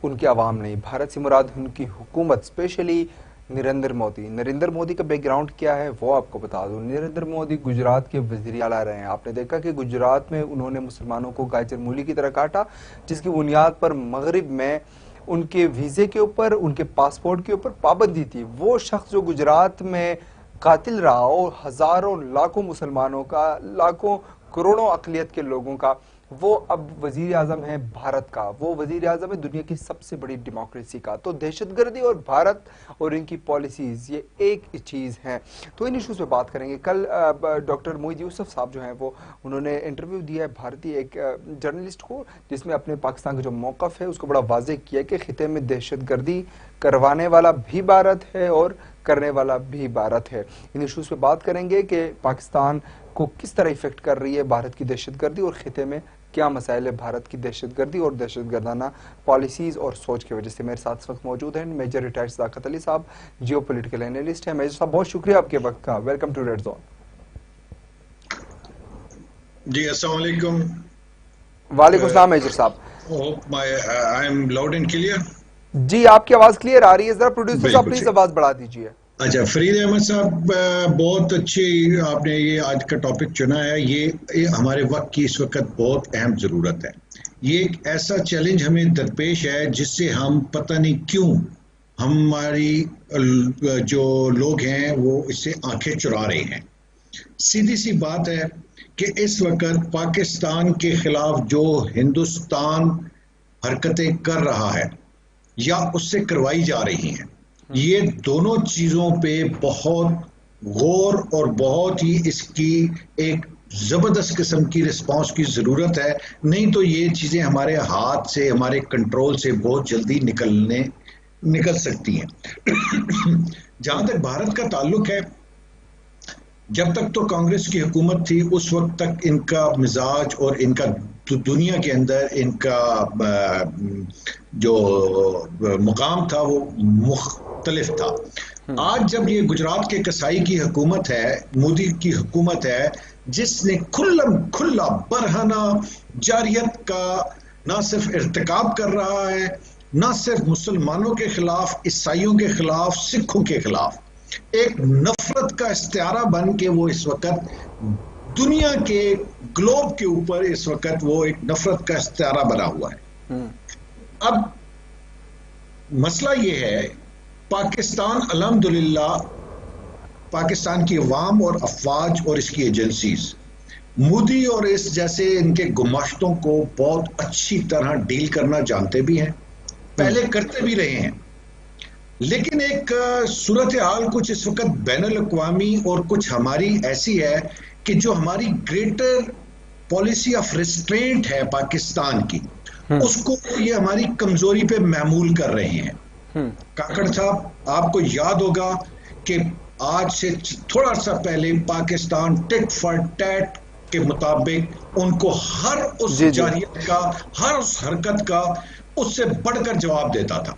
S3: उनकी आवाम नहीं, भारत से मुराद उनकी हुकूमत, स्पेशली नरेंद्र मोदी। नरेंद्र मोदी का बैकग्राउंड क्या है वो आपको बता दूं। नरेंद्र मोदी गुजरात के वज़ीर आला रहे हैं। आपने देखा कि गुजरात में उन्होंने मुसलमानों को गाजर मूली की तरह काटा, जिसकी बुनियाद पर मगरिब में उनके वीज़े के ऊपर, उनके पासपोर्ट के ऊपर पाबंदी थी। वो शख्स जो गुजरात में कातिल रहा और हजारों लाखों मुसलमानों का, लाखों करोड़ों अक़लियत के लोगों का, वो अब वजीर आज़म है भारत का। वो वजीर आज़म है दुनिया की सबसे बड़ी डेमोक्रेसी का। तो दहशतगर्दी और भारत और इनकी पॉलिसीज़ ये एक चीज़ हैं। तो इन इशूज़ पे बात करेंगे। कल डॉक्टर मोईद यूसुफ साहब जो हैं वो उन्होंने इंटरव्यू दिया है भारतीय एक जर्नलिस्ट को, जिसमें अपने पाकिस्तान का जो मौक़िफ़ है उसको बड़ा वाज़ेह किया कि ख़िते में दहशतगर्दी करवाने वाला भी भारत है और करने वाला भी भारत है। इन इशूज़ पे बात करेंगे कि पाकिस्तान को किस तरह इफेक्ट कर रही है भारत की दहशतगर्दी और ख़िते में क्या मसाइल है भारत की दहशतगर्दी और दहशतगर्दाना पॉलिसीज़ और सोच की वजह से। मेरे साथ इस वक्त मौजूद हैं मेजर रिटायर्ड सदाकत अली साहब, जियो पोलिटिकल एनालिस्ट हैं। मेजर साहब बहुत शुक्रिया आपके वक्त का। Welcome to red zone.
S7: जी अस्सलाम वालेकुम।
S3: वालेकुम सलाम मेजर साहब।
S7: I am loud and clear?
S3: जी आपकी आवाज़ क्लियर आ रही है। जरा प्रोड्यूसर साहब प्लीज आवाज़ बढ़ा दीजिए।
S7: अच्छा, फरीद अहमद साहब बहुत अच्छी आपने ये आज का टॉपिक चुना है। ये हमारे वक्त की इस वक्त बहुत अहम ज़रूरत है। ये एक ऐसा चैलेंज हमें दरपेश है जिससे हम पता नहीं क्यों हमारी जो लोग हैं वो इससे आंखें चुरा रहे हैं। सीधी सी बात है कि इस वक्त पाकिस्तान के खिलाफ जो हिंदुस्तान हरकतें कर रहा है या उससे करवाई जा रही हैं, ये दोनों चीज़ों पे बहुत गौर और बहुत ही इसकी एक ज़बरदस्त किस्म की रिस्पांस की ज़रूरत है। नहीं तो ये चीज़ें हमारे हाथ से, हमारे कंट्रोल से बहुत जल्दी निकल सकती हैं। जहाँ तक भारत का ताल्लुक है, जब तक तो कांग्रेस की हुकूमत थी उस वक्त तक इनका मिजाज और इनका दुनिया के अंदर इनका जो मुकाम था वो मुख्तलिफ था। आज जब ये गुजरात के कसाई की हुकूमत है, मोदी की हुकूमत है, जिसने खुल्ला बरहना जारियत का ना सिर्फ इर्तिकाब कर रहा है, ना सिर्फ मुसलमानों के खिलाफ, ईसाइयों के खिलाफ, सिखों के खिलाफ एक नफरत का इस्तिआरा बन के वो इस वक्त दुनिया के ग्लोब के ऊपर इस वक्त वो एक नफरत का इस्तिआरा बना हुआ है। अब मसला ये है, पाकिस्तान अल्हम्दुलिल्लाह, पाकिस्तान की अवाम और अफवाज और इसकी एजेंसीज मोदी और इस जैसे इनके गुमाश्तों को बहुत अच्छी तरह डील करना जानते भी हैं, पहले करते भी रहे हैं। लेकिन एक सूरत हाल कुछ इस वक्त बैनुल अक़वामी और कुछ हमारी ऐसी है कि जो हमारी ग्रेटर पॉलिसी ऑफ रिस्ट्रेंट है पाकिस्तान की, उसको ये हमारी कमजोरी पे महमूल कर रहे हैं। काकड़ साहब, आपको याद होगा कि आज से थोड़ा सा पहले पाकिस्तान टिट फॉर टैट के मुताबिक उनको हर उस जारियत का, हर उस हरकत का उससे बढ़कर जवाब देता था।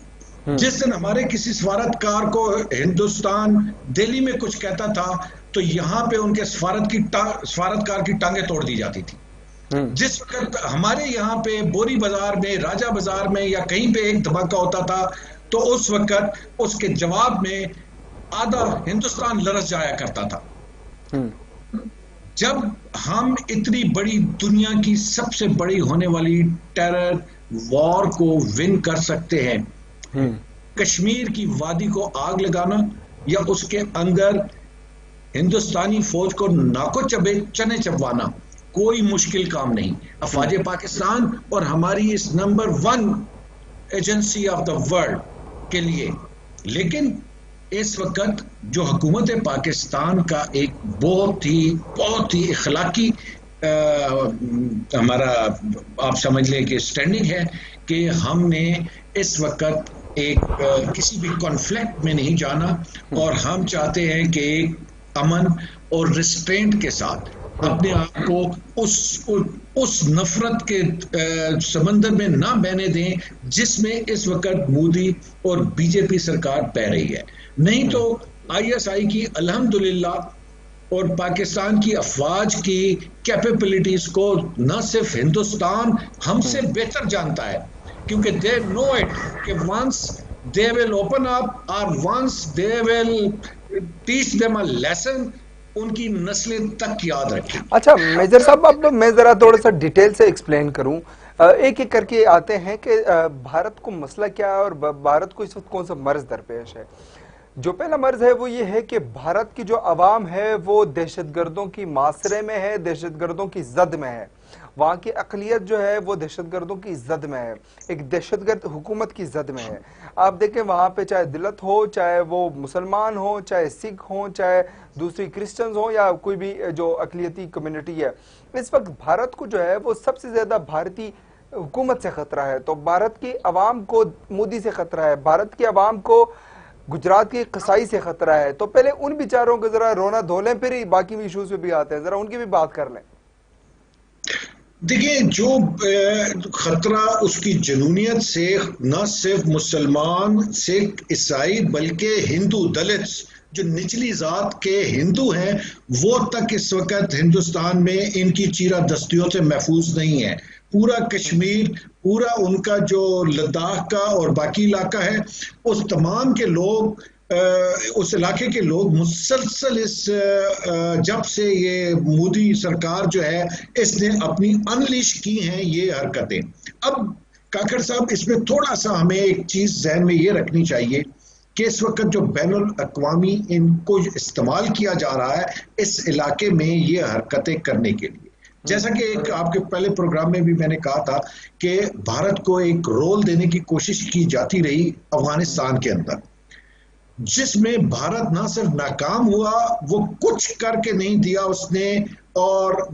S7: जिस दिन हमारे किसी सफारतकार को हिंदुस्तान दिल्ली में कुछ कहता था तो यहां पे उनके सफारतकार की टांगें तोड़ दी जाती थी। जिस वक्त हमारे यहाँ पे बोरी बाजार में, राजा बाजार में या कहीं पे एक धमाका होता था तो उस वक्त उसके जवाब में आधा हिंदुस्तान लरस जाया करता था। जब हम इतनी बड़ी दुनिया की सबसे बड़ी होने वाली टेरर वॉर को विन कर सकते हैं, कश्मीर की वादी को आग लगाना या उसके अंदर हिंदुस्तानी फौज को नाको चने चबवाना कोई मुश्किल काम नहीं अफवाज पाकिस्तान और हमारी इस number 1 agency of the world के लिए। लेकिन इस वक्त जो हुकूमत पाकिस्तान का एक बहुत ही इखलाकी हमारा आप समझ लें कि स्टैंडिंग है कि हमने इस वक्त एक किसी भी कॉन्फ्लिक्ट में नहीं जाना और हम चाहते हैं कि एक अमन और रिस्ट्रेंट के साथ अपने आप को उस नफरत के समंदर में ना बहने दें जिसमें इस वक्त मोदी और बीजेपी सरकार बह रही है। नहीं तो आईएसआई की अल्हम्दुलिल्लाह और पाकिस्तान की अफवाज की कैपेबिलिटीज को न सिर्फ हिंदुस्तान हमसे बेहतर जानता है, क्योंकि दे नो इट कि once they will open up और once they will teach them a lesson, उनकी नस्लें तक याद रखें।
S3: अच्छा मेजर साहब, अब मैं जरा थोड़ा सा डिटेल से एक्सप्लेन करूं, एक एक करके आते हैं कि भारत को मसला क्या है और भारत को इस वक्त कौन सा मर्ज दरपेश है। जो पहला मर्ज है वो ये है कि भारत की जो अवाम है वो दहशतगर्दों की मासरे में है, दहशतगर्दों की जद में है। वहाँ की अक़लियत जो है वो दहशतगर्दों की जद में है, एक दहशतगर्द हुकूमत की जद में है। आप देखें वहाँ पे चाहे दिलत हो, चाहे वो मुसलमान हो, चाहे सिख हो, चाहे दूसरी क्रिश्चियंस हो या कोई भी जो अक़लियती कम्युनिटी है, इस वक्त भारत को जो है वो सबसे ज़्यादा भारतीय हुकूमत से ख़तरा है। तो भारत की अवाम को मोदी से ख़तरा है, भारत की अवाम को गुजरात की कसाई से खतरा है। तो पहले उन बेचारों को जरा रोना धो लें, फिर बाकी भी इश्यूज पे भी आते हैं, जरा उनकी भी बात कर लें।
S7: देखिए, जो खतरा उसकी जनूनियत से न सिर्फ मुसलमान, सिख, ईसाई बल्कि हिंदू, दलित जो निचली जात के हिंदू हैं वो तक इस वक्त हिंदुस्तान में इनकी चीरा दस्तियों से महफूज नहीं है। पूरा कश्मीर, पूरा उनका जो लद्दाख का और बाकी इलाका है, उस तमाम के लोग, उस इलाके के लोग मुसलसल इस जब से ये मोदी सरकार जो है इसने अपनी अनलिश की हैं ये हरकतें। अब काकड़ साहब, इसमें थोड़ा सा हमें एक चीज जहन में ये रखनी चाहिए कि इस वक्त जो बैनुल अक़वामी इनको इस्तेमाल किया जा रहा है इस इलाके में ये हरकतें करने के लिए, जैसा कि एक आपके पहले प्रोग्राम में भी मैंने कहा था कि भारत को एक रोल देने की कोशिश की जाती रही अफगानिस्तान के अंदर, जिसमें भारत ना सिर्फ नाकाम हुआ, वो कुछ करके नहीं दिया उसने, और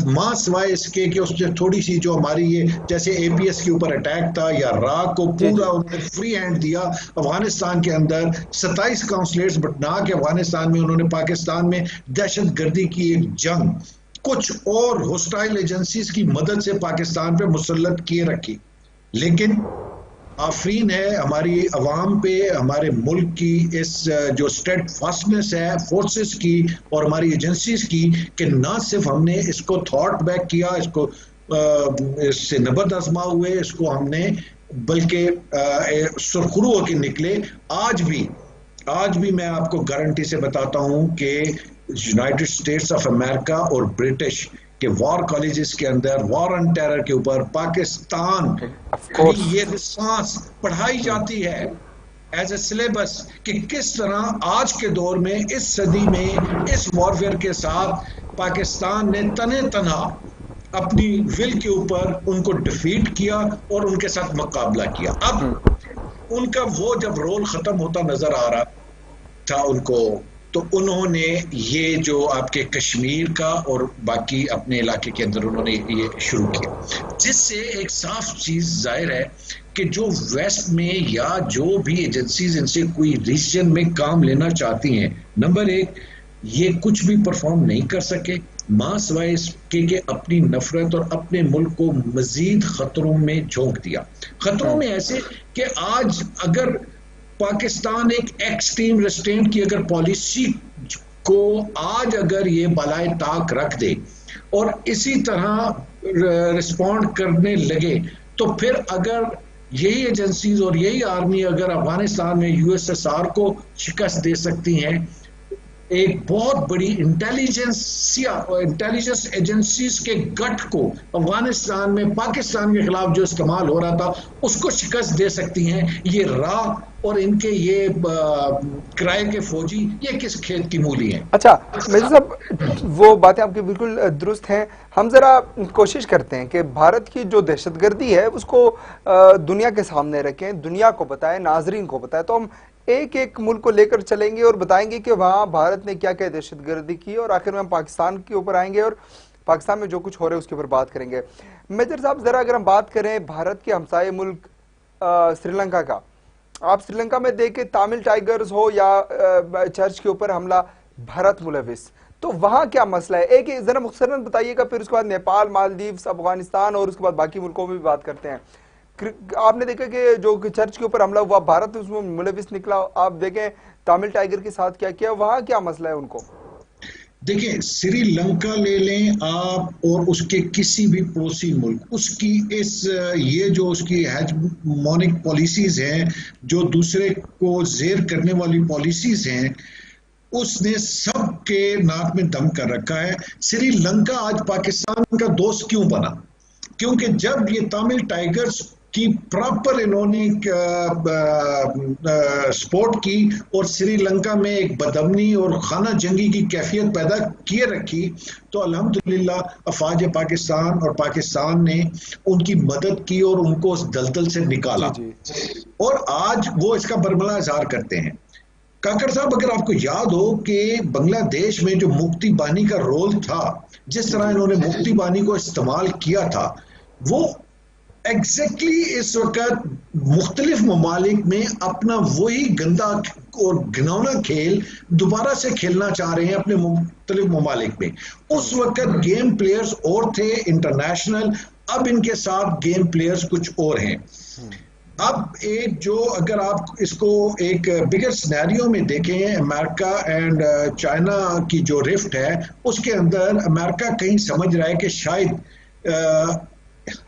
S7: मां सिवाय इसके कि उसने थोड़ी सी जो हमारी ये जैसे एपीएस के ऊपर अटैक था या राग को पूरा उन्होंने फ्री हैंड दिया अफगानिस्तान के अंदर। 27 काउंसलेट्स बना के अफगानिस्तान में उन्होंने पाकिस्तान में दहशतगर्दी की एक जंग कुछ और होस्टाइल एजेंसीज की मदद से पाकिस्तान पे मुसल्लत किए रखी। लेकिन आफरीन है हमारी अवाम पे, हमारे मुल्क की इस जो स्टेडफास्टनेस है फोर्सेस की और हमारी एजेंसीज की, कि ना सिर्फ हमने इसको थॉट बैक किया, इसको इससे नबर्द आजमा हुए, इसको हमने बल्कि सुरखरू होकर निकले। आज भी मैं आपको गारंटी से बताता हूं कि यूनाइटेड स्टेट्स ऑफ अमेरिका और ब्रिटिश के वॉर कॉलेजेस के अंदर वॉर ऑन टेरर के ऊपर पाकिस्तान की ये रिसांस पढ़ाई जाती है एज ए सिलेबस कि किस तरह आज के दौर में, इस सदी में, इस वॉरफेयर के साथ पाकिस्तान ने तने तनहा अपनी विल के ऊपर उनको डिफीट किया और उनके साथ मुकाबला किया। अब उनका वो जब रोल खत्म होता नजर आ रहा था उनको, तो उन्होंने ये जो आपके कश्मीर का और बाकी अपने इलाके के अंदर उन्होंने ये शुरू किया, जिससे एक साफ चीज जाहिर है कि जो वेस्ट में या जो भी एजेंसीज इनसे कोई रीजन में काम लेना चाहती हैं, नंबर एक ये कुछ भी परफॉर्म नहीं कर सके, मां सिवाय इसके कि अपनी नफरत और अपने मुल्क को मजीद खतरों में झोंक दिया। खतरों में ऐसे कि आज अगर पाकिस्तान एक एक्सट्रीम रेस्ट्रेंट की अगर पॉलिसी को आज अगर ये बलाए ताक रख दे और इसी तरह रिस्पॉन्ड करने लगे, तो फिर अगर यही एजेंसीज और यही आर्मी अगर अफगानिस्तान में यूएसएसआर को शिकस्त दे सकती हैं, एक बहुत बड़ी इंटेलिजेंस एजेंसीज के गठ को अफगानिस्तान में पाकिस्तान के खिलाफ जो इस्तेमाल हो रहा था उसको शिकस्त दे सकती हैं, ये राह और इनके ये किराए के फौजी ये किस खेत की मूली हैं।
S3: अच्छा मेजर साहब, वो बातें आपकी बिल्कुल दुरुस्त हैं। हम जरा कोशिश करते हैं कि भारत की जो दहशतगर्दी है उसको दुनिया के सामने रखें, दुनिया को बताएं, नाजरीन को बताएं। तो हम एक एक मुल्क को लेकर चलेंगे और बताएंगे कि वहाँ भारत ने क्या क्या दहशतगर्दी की, और आखिर में हम पाकिस्तान के ऊपर आएंगे और पाकिस्तान में जो कुछ हो रहा है उसके ऊपर बात करेंगे। मेजर साहब, जरा अगर हम बात करें भारत के हमसाये मुल्क श्रीलंका का, आप श्रीलंका में देखें तमिल टाइगर्स हो या चर्च के ऊपर हमला, भारत मुलविस, तो वहाँ क्या मसला है? एक जरा मुख्तसरन बताइएगा, फिर उसके बाद नेपाल, मालदीव्स, अफगानिस्तान और उसके बाद बाकी मुल्कों में भी बात करते हैं। आपने देखा कि जो चर्च के ऊपर हमला हुआ, भारत उसमें मुलविस निकला। आप देखें तमिल टाइगर के साथ क्या किया, वहां क्या मसला है उनको?
S7: देखिए, श्रीलंका ले लें आप और उसके किसी भी पड़ोसी मुल्क, उसकी ये जो उसकी हेजमोनिक पॉलिसीज हैं, जो दूसरे को जेर करने वाली पॉलिसीज हैं, उसने सबके नाक में दम कर रखा है। श्रीलंका आज पाकिस्तान का दोस्त क्यों बना? क्योंकि जब ये तमिल टाइगर्स की प्रॉपर इन्होंने सपोर्ट की और श्रीलंका में एक बदअमनी और खाना जंगी की कैफियत पैदा किए रखी, तो अल्हम्दुलिल्लाह अफवाज पाकिस्तान और पाकिस्तान ने उनकी मदद की और उनको उस दलदल से निकाला। और आज वो इसका बरमला इजहार करते हैं। काकड़ साहब, अगर आपको याद हो कि बांग्लादेश में जो मुक्ति बानी का रोल था, जिस तरह इन्होंने मुक्ति बानी को इस्तेमाल किया था, वो एग्जैक्टली इस वक्त मुख्तलिफ ममालिक में अपना वही गंदा और घिनौना खेल दोबारा से खेलना चाह रहे हैं अपने मुख्तलिफ ममालिक में। उस वक्त गेम प्लेयर्स और थे इंटरनेशनल, अब इनके साथ गेम प्लेयर्स कुछ और हैं। अब एक जो अगर आप इसको एक बिगर सिनेरियो में देखें, अमेरिका एंड चाइना की जो रिफ्ट है, उसके अंदर अमेरिका कहीं समझ रहा है कि शायद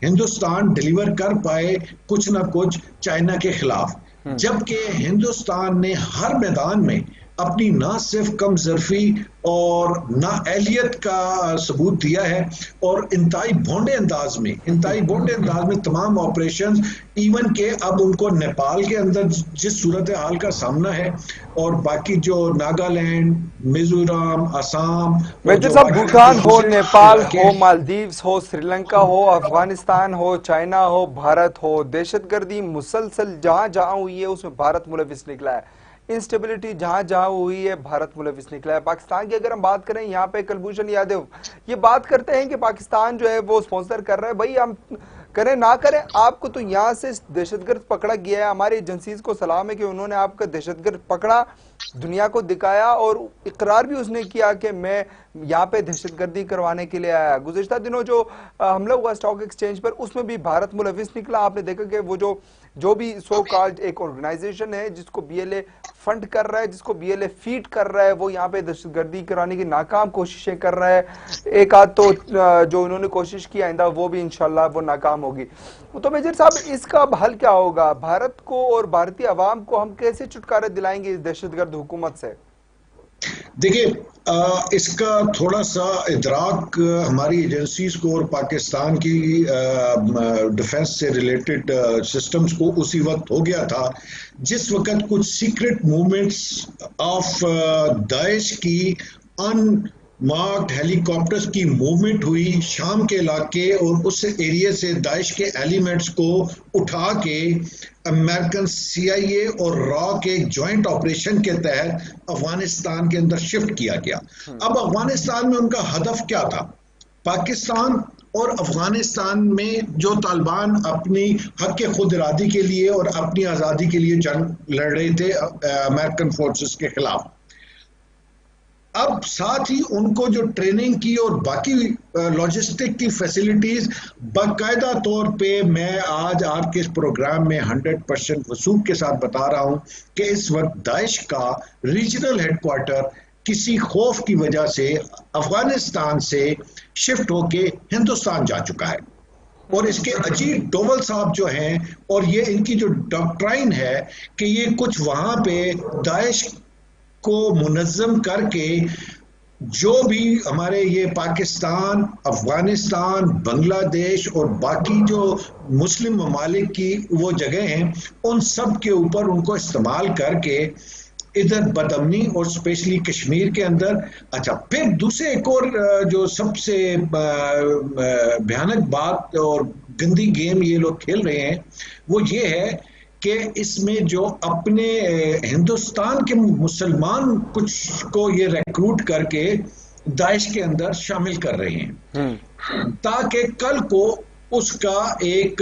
S7: हिंदुस्तान डिलीवर कर पाए कुछ ना कुछ चाइना के खिलाफ, जबकि हिंदुस्तान ने हर मैदान में अपनी ना सिर्फ कमजोरी और ना एहलियत का सबूत दिया है, और इंतहाई भोंडे अंदाज में तमाम ऑपरेशन, इवन के अब उनको नेपाल के अंदर जिस सूरत हाल का सामना है, और बाकी जो नागालैंड, मिजोरम, असम,
S3: भूटान हो, नेपाल हो, मालदीव्स हो, श्रीलंका हो, अफगानिस्तान हो, चाइना हो, भारत हो, दहशतगर्दी मुसलसल जहां जहां हुई है उसमें भारत मुलविस निकला है। इंस्टेबिलिटी जहां जहां हुई है भारत मुलविस निकला है। पाकिस्तान की अगर हम बात करें, यहाँ पे कुलभूषण यादव ये बात करते हैं कि पाकिस्तान जो है वो स्पॉन्सर कर रहा है। भाई हम करें ना करें, आपको तो यहाँ से दहशतगर्द पकड़ा गया है। हमारी एजेंसीज को सलाम है कि उन्होंने आपका दहशतगर्द पकड़ा, दुनिया को दिखाया और इकरार भी उसने किया कि मैं यहाँ पे दहशतगर्दी करवाने के लिए आया। गुज़िश्ता दिनों जो हमला हुआ स्टॉक एक्सचेंज पर, उसमें भी भारत मुलविस निकला। आपने देखा कि वो जो भी सो कॉल्ड एक ऑर्गेनाइजेशन है जिसको बीएलए फंड कर रहा है, जिसको बीएलए फीड कर रहा है, वो यहाँ पे दहशतगर्दी कराने की नाकाम कोशिशें कर रहा है। एक आध तो जो उन्होंने कोशिश की, आइंदा वो भी इंशाल्लाह वो नाकाम होगी। तो मेजर साहब, इसका अब हल क्या होगा? भारत को और भारतीय अवाम को हम कैसे छुटकारा दिलाएंगे इस दहशतगर्द हुकूमत से?
S7: देखिए, इसका थोड़ा सा इदराक हमारी एजेंसीज को और पाकिस्तान की डिफेंस से रिलेटेड सिस्टम्स को उसी वक्त हो गया था जिस वक्त कुछ सीक्रेट मूवमेंट्स ऑफ दाइश की मार्क्ड हेलीकॉप्टर्स की मूवमेंट हुई शाम के इलाके और उस एरिया से दाइश के एलिमेंट्स को उठा के अमेरिकन CIA और रॉ के एक जॉइंट ऑपरेशन के तहत अफगानिस्तान के अंदर शिफ्ट किया गया। अब अफगानिस्तान में उनका हदफ क्या था? पाकिस्तान और अफगानिस्तान में जो तालिबान अपनी हक के खुद इरादी के लिए और अपनी आज़ादी के लिए जंग लड़ रहे थे अमेरिकन फोर्सेस के खिलाफ, अब साथ ही उनको जो ट्रेनिंग की और बाकी लॉजिस्टिक की फैसिलिटीज बाकायदा तौर पे मैं आज आपके इस प्रोग्राम में 100% वसूख के साथ बता रहा हूं कि इस वक्त दाइश का रीजनल हेडक्वार्टर किसी खौफ की वजह से अफगानिस्तान से शिफ्ट होके हिंदुस्तान जा चुका है। और इसके अजीत डोवल साहब जो हैं, और ये इनकी जो डॉक्ट्राइन है कि ये कुछ वहां पे दाइश को मुनज़्ज़म करके जो भी हमारे ये पाकिस्तान, अफगानिस्तान, बांग्लादेश और बाकी जो मुस्लिम ममालिक की वो जगह हैं, उन सब के ऊपर उनको इस्तेमाल करके इधर बदअमनी और स्पेशली कश्मीर के अंदर। अच्छा, फिर दूसरे एक और जो सबसे भयानक बात और गंदी गेम ये लोग खेल रहे हैं वो ये है कि इसमें जो अपने हिंदुस्तान के मुसलमान कुछ को ये रिक्रूट करके दाइश के अंदर शामिल कर रहे हैं ताकि कल को उसका एक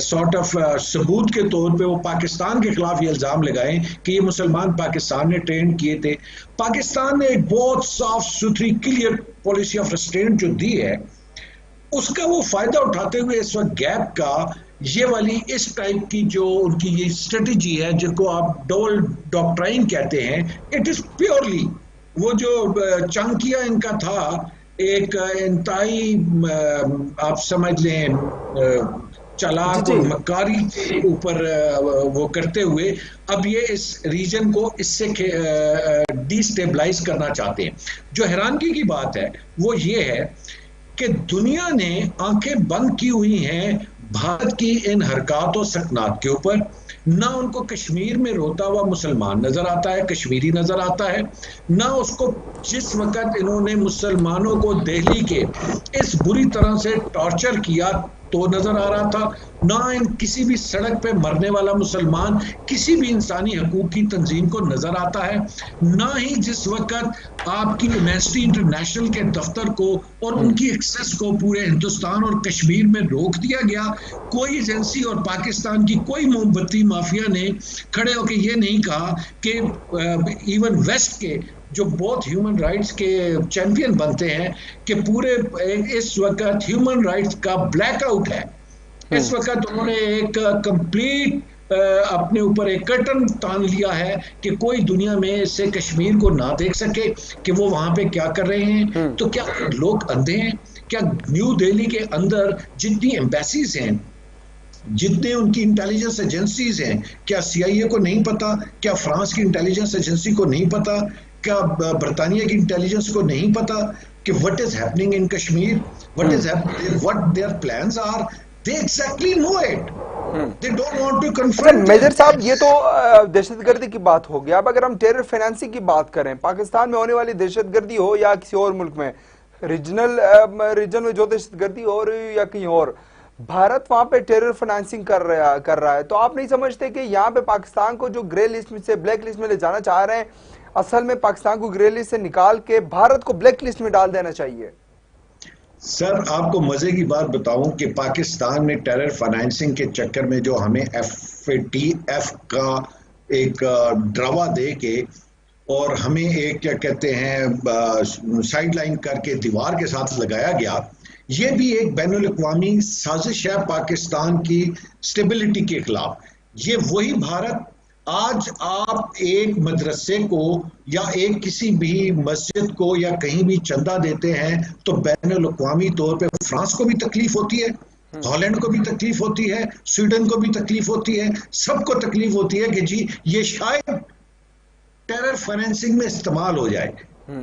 S7: सॉर्ट ऑफ सबूत के तौर पे वो पाकिस्तान के खिलाफ ये इल्ज़ाम लगाएं कि ये मुसलमान पाकिस्तान ने ट्रेन किए थे। पाकिस्तान ने एक बहुत साफ सुथरी क्लियर पॉलिसी ऑफ रिस्ट्रेंट जो दी है, उसका वो फायदा उठाते हुए इस वक्त गैप का ये वाली इस टाइप की जो उनकी ये स्ट्रेटेजी है जिसको आप डबल डॉक्ट्राइन कहते हैं, इट इज प्योरली वो जो चंकिया इनका था एक इंतहाई आप समझ लें चालाक और मक्कारी के ऊपर वो करते हुए अब ये इस रीजन को इससे डिस्टेबलाइज करना चाहते हैं। जो हैरानगी की बात है वो ये है कि दुनिया ने आंखें बंद की हुई हैं भारत की इन हरकत और सकनात के ऊपर। ना उनको कश्मीर में रोता हुआ मुसलमान नजर आता है, कश्मीरी नजर आता है, ना उसको जिस वक्त इन्होंने मुसलमानों को दिल्ली के इस बुरी तरह से टॉर्चर किया तो नजर आ रहा था, ना इन किसी भी सड़क पे मरने वाला मुसलमान किसी भी इंसानी हकूक की तंजीम को नजर आता है, ना ही जिस वक्त आपकी एमनेस्टी इंटरनेशनल के दफ्तर को और उनकी एक्सेस को पूरे हिंदुस्तान और कश्मीर में रोक दिया गया, कोई एजेंसी और पाकिस्तान की कोई मोमबत्ती माफिया ने खड़े होकर ये नहीं कहा कि इवन वेस्ट के जो बहुत ह्यूमन राइट्स के चैंपियन बनते हैं कि पूरे इस वक्त ह्यूमन राइट्स का ब्लैकआउट है। इस वक्त उन्होंने एक कंप्लीट अपने ऊपर एक कर्टन तान लिया है कि कोई दुनिया में इससे कश्मीर को ना देख सके कि वो वहां पे क्या कर रहे हैं। तो क्या लोग अंधे हैं? क्या न्यू दिल्ली के अंदर जितनी एम्बेसीज हैं, जितने उनकी इंटेलिजेंस एजेंसीज हैं, क्या CIA को नहीं पता? क्या फ्रांस की इंटेलिजेंस एजेंसी को नहीं पता? क्या बरतानिया की इंटेलिजेंस को नहीं पता कि what is happening in Kashmir, what their plans are? They exactly know it, they don't want to confront.
S3: Major साहब, ये तो दहशतगर्दी की बात हो गई। अब अगर हम टेरर फाइनेंसिंग की बात करें, पाकिस्तान में होने वाली दहशतगर्दी हो या किसी और मुल्क में, रीजन में जो दहशतगर्दी हो रही या कहीं और, भारत वहां पे टेरर फाइनेंसिंग कर रहा है। तो आप नहीं समझते कि यहाँ पे पाकिस्तान को जो ग्रे लिस्ट में से ब्लैक लिस्ट में ले जाना चाह रहे हैं, असल में पाकिस्तान को ग्रे लिस्ट से निकाल के भारत को ब्लैक लिस्ट में डाल देना चाहिए?
S7: सर, आपको मजे की बात बताऊं कि पाकिस्तान में टेरर फाइनेंसिंग के चक्कर में जो हमें FATF का एक ड्रावा दे के और हमें एक क्या कहते हैं साइडलाइन करके दीवार के साथ लगाया गया, ये भी एक बैनुल अक़वामी साजिश है पाकिस्तान की स्टेबिलिटी के खिलाफ। ये वही भारत, आज आप एक मदरसे को या एक किसी भी मस्जिद को या कहीं भी चंदा देते हैं तो बैनुल अक़वामी तौर पे फ्रांस को भी तकलीफ होती है, हॉलैंड को भी तकलीफ होती है, स्वीडन को भी तकलीफ होती है, सबको तकलीफ होती है कि जी ये शायद टेरर फाइनेंसिंग में इस्तेमाल हो जाए।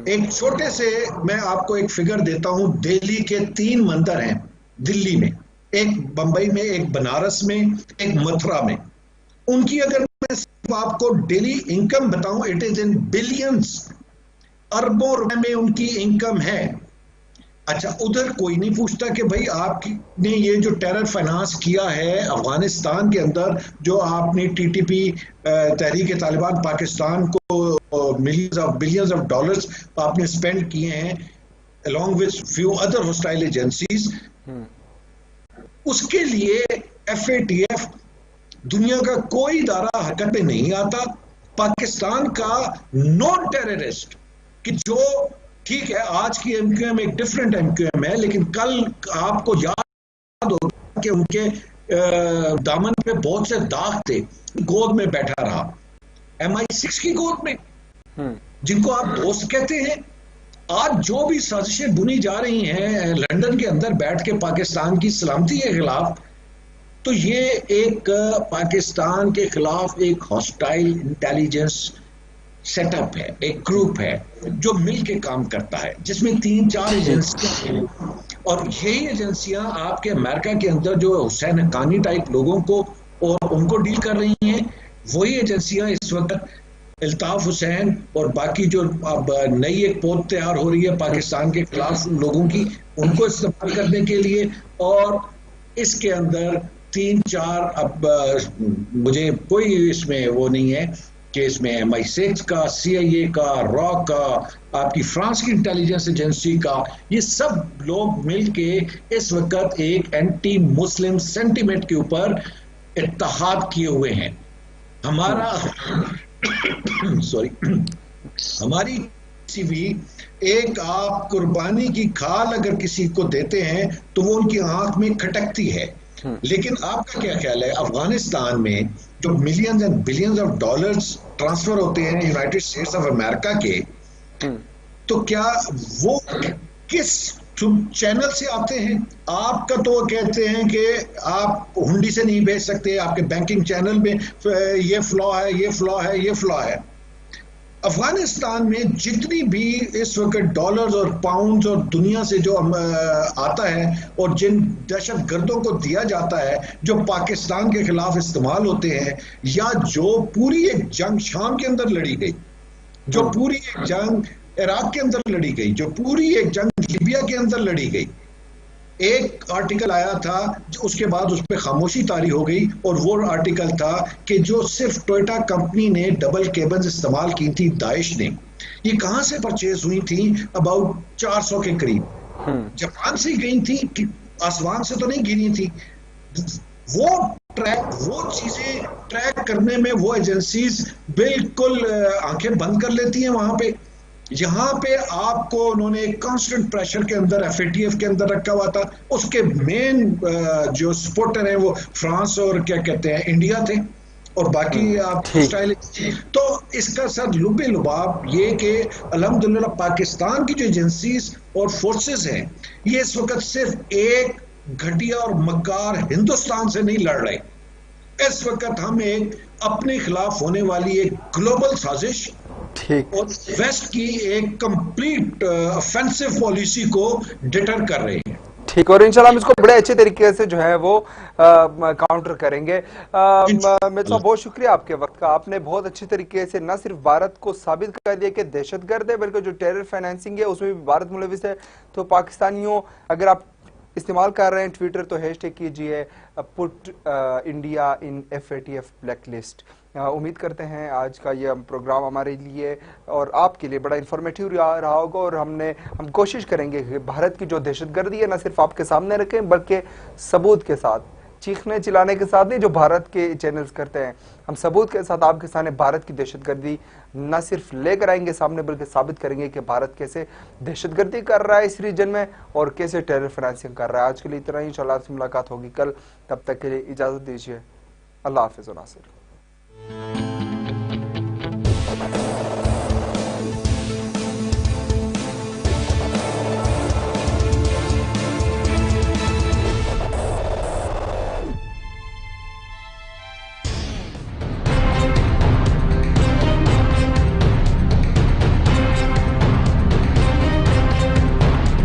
S7: एक छोटे से मैं आपको एक फिगर देता हूं, दिल्ली के 3 मंदिर हैं दिल्ली में, एक बंबई में, एक बनारस में, एक मथुरा में। उनकी अगर मैं आपको डेली इनकम बताऊं, इट इज इन बिलियंस। अरबों रुपए में उनकी इनकम है। अच्छा, उधर कोई नहीं पूछता कि भाई आपने ये जो टेरर फाइनेंस किया है अफगानिस्तान के अंदर, जो आपने टीटीपी तहरीक तालिबान पाकिस्तान को बिलियंस ऑफ डॉलर्स आपने स्पेंड किए हैं along with few other hostile agencies, उसके लिए FATF दुनिया का कोई इदारा हरकत में नहीं आता। पाकिस्तान का नॉन टेररिस्ट कि जो ठीक है आज की MQM एक डिफरेंट MQM है, लेकिन कल आपको याद होगा कि उनके दामन पे बहुत से दाग थे, गोद में बैठा रहा, MI6 की गोद में, जिनको आप दोस्त कहते हैं। आज जो भी साजिशें बुनी जा रही हैं लंदन के अंदर बैठ के पाकिस्तान की सलामती के खिलाफ, तो ये एक पाकिस्तान के खिलाफ एक हॉस्टाइल इंटेलिजेंस सेटअप है, एक ग्रुप है जो मिलके काम करता है, जिसमें 3-4 एजेंसियां हैं। और यही एजेंसियां आपके अमेरिका के अंदर जो हुसैन हक्कानी टाइप लोगों को और उनको डील कर रही हैं, वही एजेंसियां इस वक्त अल्ताफ हुसैन और बाकी जो अब नई एक पोत तैयार हो रही है पाकिस्तान के खिलाफ लोगों की, उनको इस्तेमाल करने के लिए। और इसके अंदर 3-4 अब मुझे कोई इसमें वो नहीं है कि इसमें MI6 का, CIA का, रॉ का, आपकी फ्रांस की इंटेलिजेंस एजेंसी का, ये सब लोग मिलके इस वक्त एक एंटी मुस्लिम सेंटिमेंट के ऊपर इत्तेहाद किए हुए हैं। हमारा सॉरी हमारी किसी भी एक आप कुर्बानी की खाल अगर किसी को देते हैं तो वो उनकी आंख में खटकती है। लेकिन आपका क्या ख्याल है, अफगानिस्तान में जो millions and billions of dollars transfer होते हैं यूनाइटेड स्टेट्स ऑफ अमेरिका के, तो क्या वो किस चैनल से आते हैं? आपका तो वो कहते हैं कि आप हुंडी से नहीं भेज सकते, आपके बैंकिंग चैनल में ये फ्लॉ है, ये फ्लॉ है, ये फ्लॉ है। अफगानिस्तान में जितनी भी इस वक्त डॉलर्स और पाउंड्स और दुनिया से जो आता है और जिन दहशत गर्दों को दिया जाता है जो पाकिस्तान के खिलाफ इस्तेमाल होते हैं, या जो पूरी एक जंग शाम के अंदर लड़ी गई, जो पूरी एक जंग इराक के अंदर लड़ी गई, जो पूरी एक जंग लीबिया के अंदर लड़ी गई, एक आर्टिकल आया था उसके बाद उस पर खामोशी तारी हो गई, और वो आर्टिकल था कि जो सिर्फ टोयोटा कंपनी ने डबल केबल्स इस्तेमाल की थी दाइश ने, ये कहां से परचेज हुई थी? अबाउट 400 के करीब जापान से गई थी, कि आसमान से तो नहीं गिरी थी। वो चीजें ट्रैक करने में वो एजेंसीज बिल्कुल आंखें बंद कर लेती हैं वहां पे। यहाँ पे आपको उन्होंने कांस्टेंट प्रेशर के अंदर FATF के अंदर रखा हुआ था। उसके मेन जो सपोर्टर हैं वो फ्रांस और क्या कहते हैं इंडिया थे, और बाकी आप स्टाइल। तो इसका सर लुबे लुबाब ये कि अल्हम्दुलिल्लाह पाकिस्तान की जो एजेंसीज और फोर्सेस हैं, ये इस वक्त सिर्फ एक घटिया और मक्कार हिंदुस्तान से नहीं लड़ रहे। इस वक्त हम एक अपने खिलाफ होने वाली एक ग्लोबल साजिश और वेस्ट की एक कंप्लीट ऑफेंसिव पॉलिसी को डिटर कर रहे हैं।
S3: ठीक, और इंशाल्लाह हम इसको बड़े अच्छे तरीके से जो है वो काउंटर करेंगे। मिर्ज़ा साहब बहुत शुक्रिया आपके वक्त का। आपने बहुत अच्छे तरीके से न सिर्फ भारत को साबित कर दिया कि दहशतगर्द है, बल्कि जो टेरर फाइनेंसिंग है उसमें भी भारत मुलविस है। तो पाकिस्तानियों, अगर आप इस्तेमाल कर रहे हैं ट्विटर, तो हैशटैग कीजिए put India in FATF black list. उम्मीद करते हैं आज का ये प्रोग्राम हमारे लिए और आपके लिए बड़ा इंफॉर्मेटिव रहा होगा, और हम कोशिश करेंगे कि भारत की जो दहशतगर्दी है न सिर्फ आपके सामने रखें, बल्कि सबूत के साथ, चीखने चिल्लाने के साथ नहीं जो भारत के चैनल्स करते हैं, हम सबूत के साथ आपके सामने भारत की दहशतगर्दी न सिर्फ लेकर आएंगे सामने, बल्कि साबित करेंगे कि भारत कैसे दहशतगर्दी कर रहा है इस रीजन में और कैसे टेरर फाइनेंसिंग कर रहा है। आज के लिए इतना ही, इंशाल्लाह से मुलाकात होगी कल। तब तक के लिए इजाजत दीजिए। अल्लाह हाफिज़। नासिर।